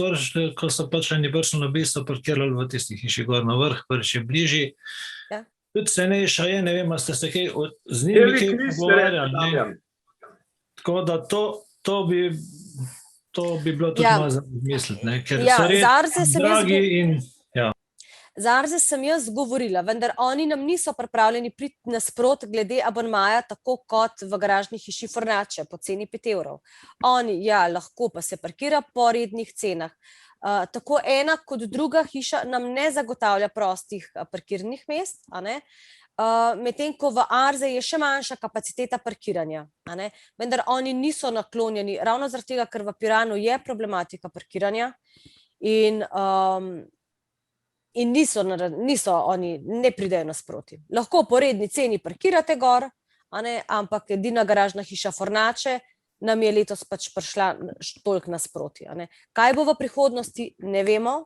ko so pač eni prišli na bistvo parkirali v tisti hiši gor na vrh, prvič je bližji. Tudi cenejša je, ne vem, a ste se kaj z njimi kaj pogovarjali. Tako da to bi bilo tudi malo za misliti, ker so res dragi in... Za Arze sem jaz govorila, vendar oni nam niso pripravljeni priti nasprot glede abonmaja, tako kot v garažni hiši Fornače, po ceni 5 evrov. Oni, ja, lahko pa se parkira po rednih cenah. Tako ena kot druga hiša nam ne zagotavlja prostih parkirnih mest, medtem ko v Arze je še manjša kapaciteta parkiranja. Vendar oni niso naklonjeni, ravno zaradi tega, ker v Piranu je problematika parkiranja in niso oni, ne pridejo nasproti. Lahko po redni ceni parkirate gor, ampak edina garažna hiša Fornače nam je letos pač prišla toliko nasproti. Kaj bo v prihodnosti, ne vemo,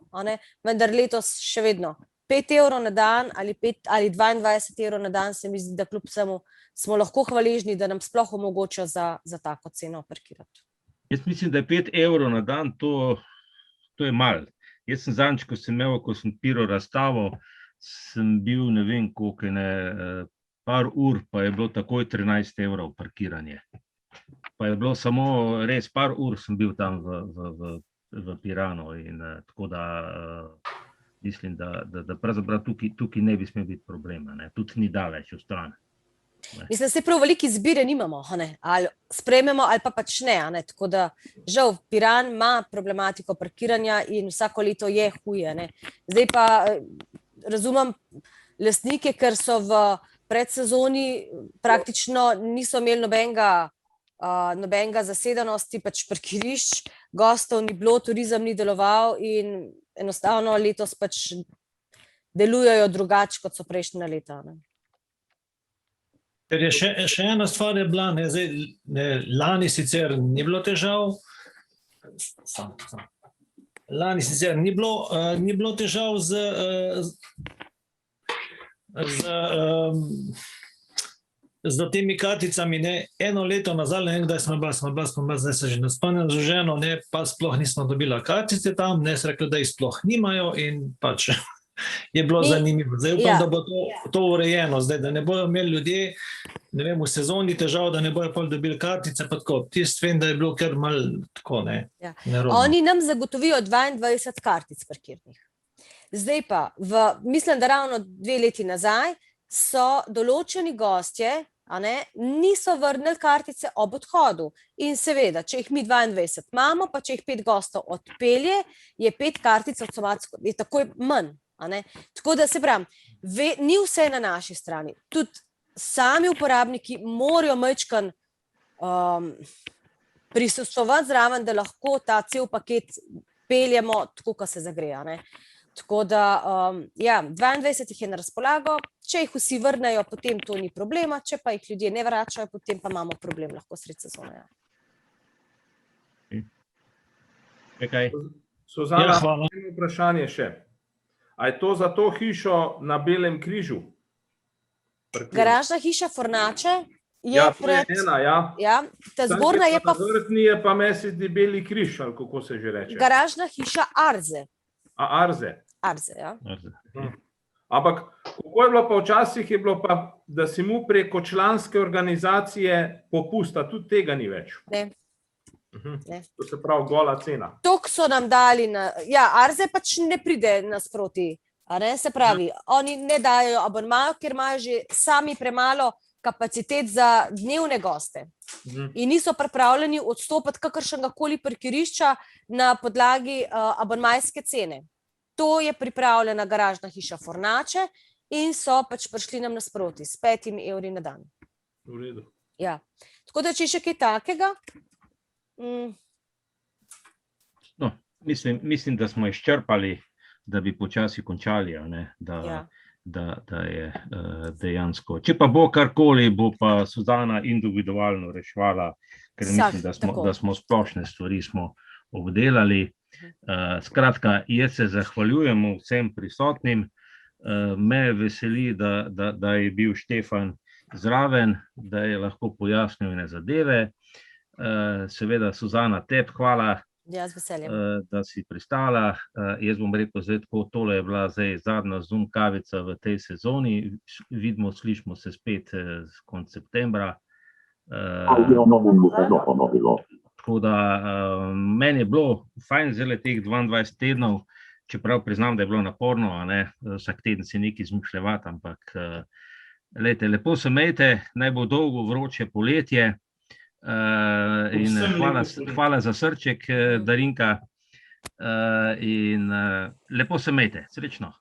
vendar letos še vedno 5 evrov na dan ali 22 evrov na dan, se mi zdi, da kljub vsemu smo lahko hvaležni, da nam sploh omogoča za tako ceno parkirati. Jaz mislim, da je 5 evrov na dan, to je malo. Jaz sem zadnjič, ko sem piral razstavo, sem bil, ne vem koliko, par ur, pa je bilo takoj 13 evrov parkiranje. Pa je bilo samo res par ur sem bil tam v Piranu in tako da mislim, da pravzaprav tukaj ne bi smel biti problema, tudi ni daleč v stran. Mislim, da se prav velike izbire nimamo, ali sprejmemo ali pa pač ne, tako da žal Piran ima problematiko parkiranja in vsako leto je huje. Zdaj pa razumem lastnike, ker so v predsezoni praktično niso imeli nobenega zasedenosti, pač parkirišč, gostov ni bilo, turizem ni deloval in enostavno letos pač delujejo drugače, kot so prejšnja leta. Ker je še ena stvar je bila, lani sicer ni bilo težav, ni bilo težav z temi karticami, eno leto nazaj, ne vem, kdaj smo bila, zdaj se že ne spomnim z ženo, pa sploh nismo dobila kartice tam, so rekli, da jih sploh nimajo in pač je bilo zanimivo. Zdaj upam, da bo to urejeno, zdaj, da ne bojo imeli ljudje, ne vem, v sezoni težav, da ne bojo pol dobili kartice, pa tako. Tist vem, da je bilo kar malo tako, nerodno. Oni nam zagotovijo 22 kartic parkirnih. Zdaj pa, mislim, da ravno 2 leti nazaj, so določeni gostje, niso vrnili kartice ob odhodu. In seveda, če jih mi 22 imamo, pa če jih 5 gostov odpelje, je 5 kartic avtomatsko, je takoj manj. Tako da se pravim, ni vse na naši strani. Tudi sami uporabniki morajo majčkeno prisustvovati zraven, da lahko ta cel paket peljemo tako, kot se zagre. Tako da, 22 jih je na razpolago, če jih vsi vrnejo, potem to ni problema, če pa jih ljudje ne vračajo, potem pa imamo problem lahko sredi sezone. Suzana, eno vprašanje še. A je to za to hišo na Belem križu? Garažna hiša Fornače je pred... Ta zgornja je pa... Na vrtni je pa mesec Beli križ, ali kako se že reče? Garažna hiša Arze. Arze? Arze, ja. Ampak, kako je bilo pa včasih, je bilo pa, da si mu preko članske organizacije popusta, tudi tega ni več. Ne. To se pravi gola cena. Tok so nam dali Arze pač ne pride nasproti, se pravi, oni ne dajo abonmajo, ker imajo že sami premalo kapacitet za dnevne goste in niso pripravljeni odstopiti kakršnega koli parkirišča na podlagi abonmajske cene. To je pripravljena garažna hiša Fornače in so pač prišli nam nasproti s 5 evri na dan. V redu. Ja, tako da če še kaj takega... No, mislim, da smo izčrpali, da bi počasi končali, da je dejansko. Če pa bo karkoli, bo pa Suzana individualno reševala, ker mislim, da smo splošne stvari obdelali. Skratka, jaz se zahvaljujem vsem prisotnim. Me veseli, da je bil Štefan zraven, da je lahko pojasnil ene zadeve. Seveda, Suzana, tebi hvala, da si pristala. Jaz bom rekel, zdaj tako, tole je bila zdaj zadnja Zoom kavica v tej sezoni. Vidimo, slišimo se spet konec septembra. Tako da meni je bilo fajn zdaj teh 22 tednov, čeprav priznam, da je bilo naporno, vsak teden si nekaj izmišljevati, ampak lepo se imejte, naj bo dolgo vroče poletje. In hvala za srček, Darinka, in lepo se imejte, srečno.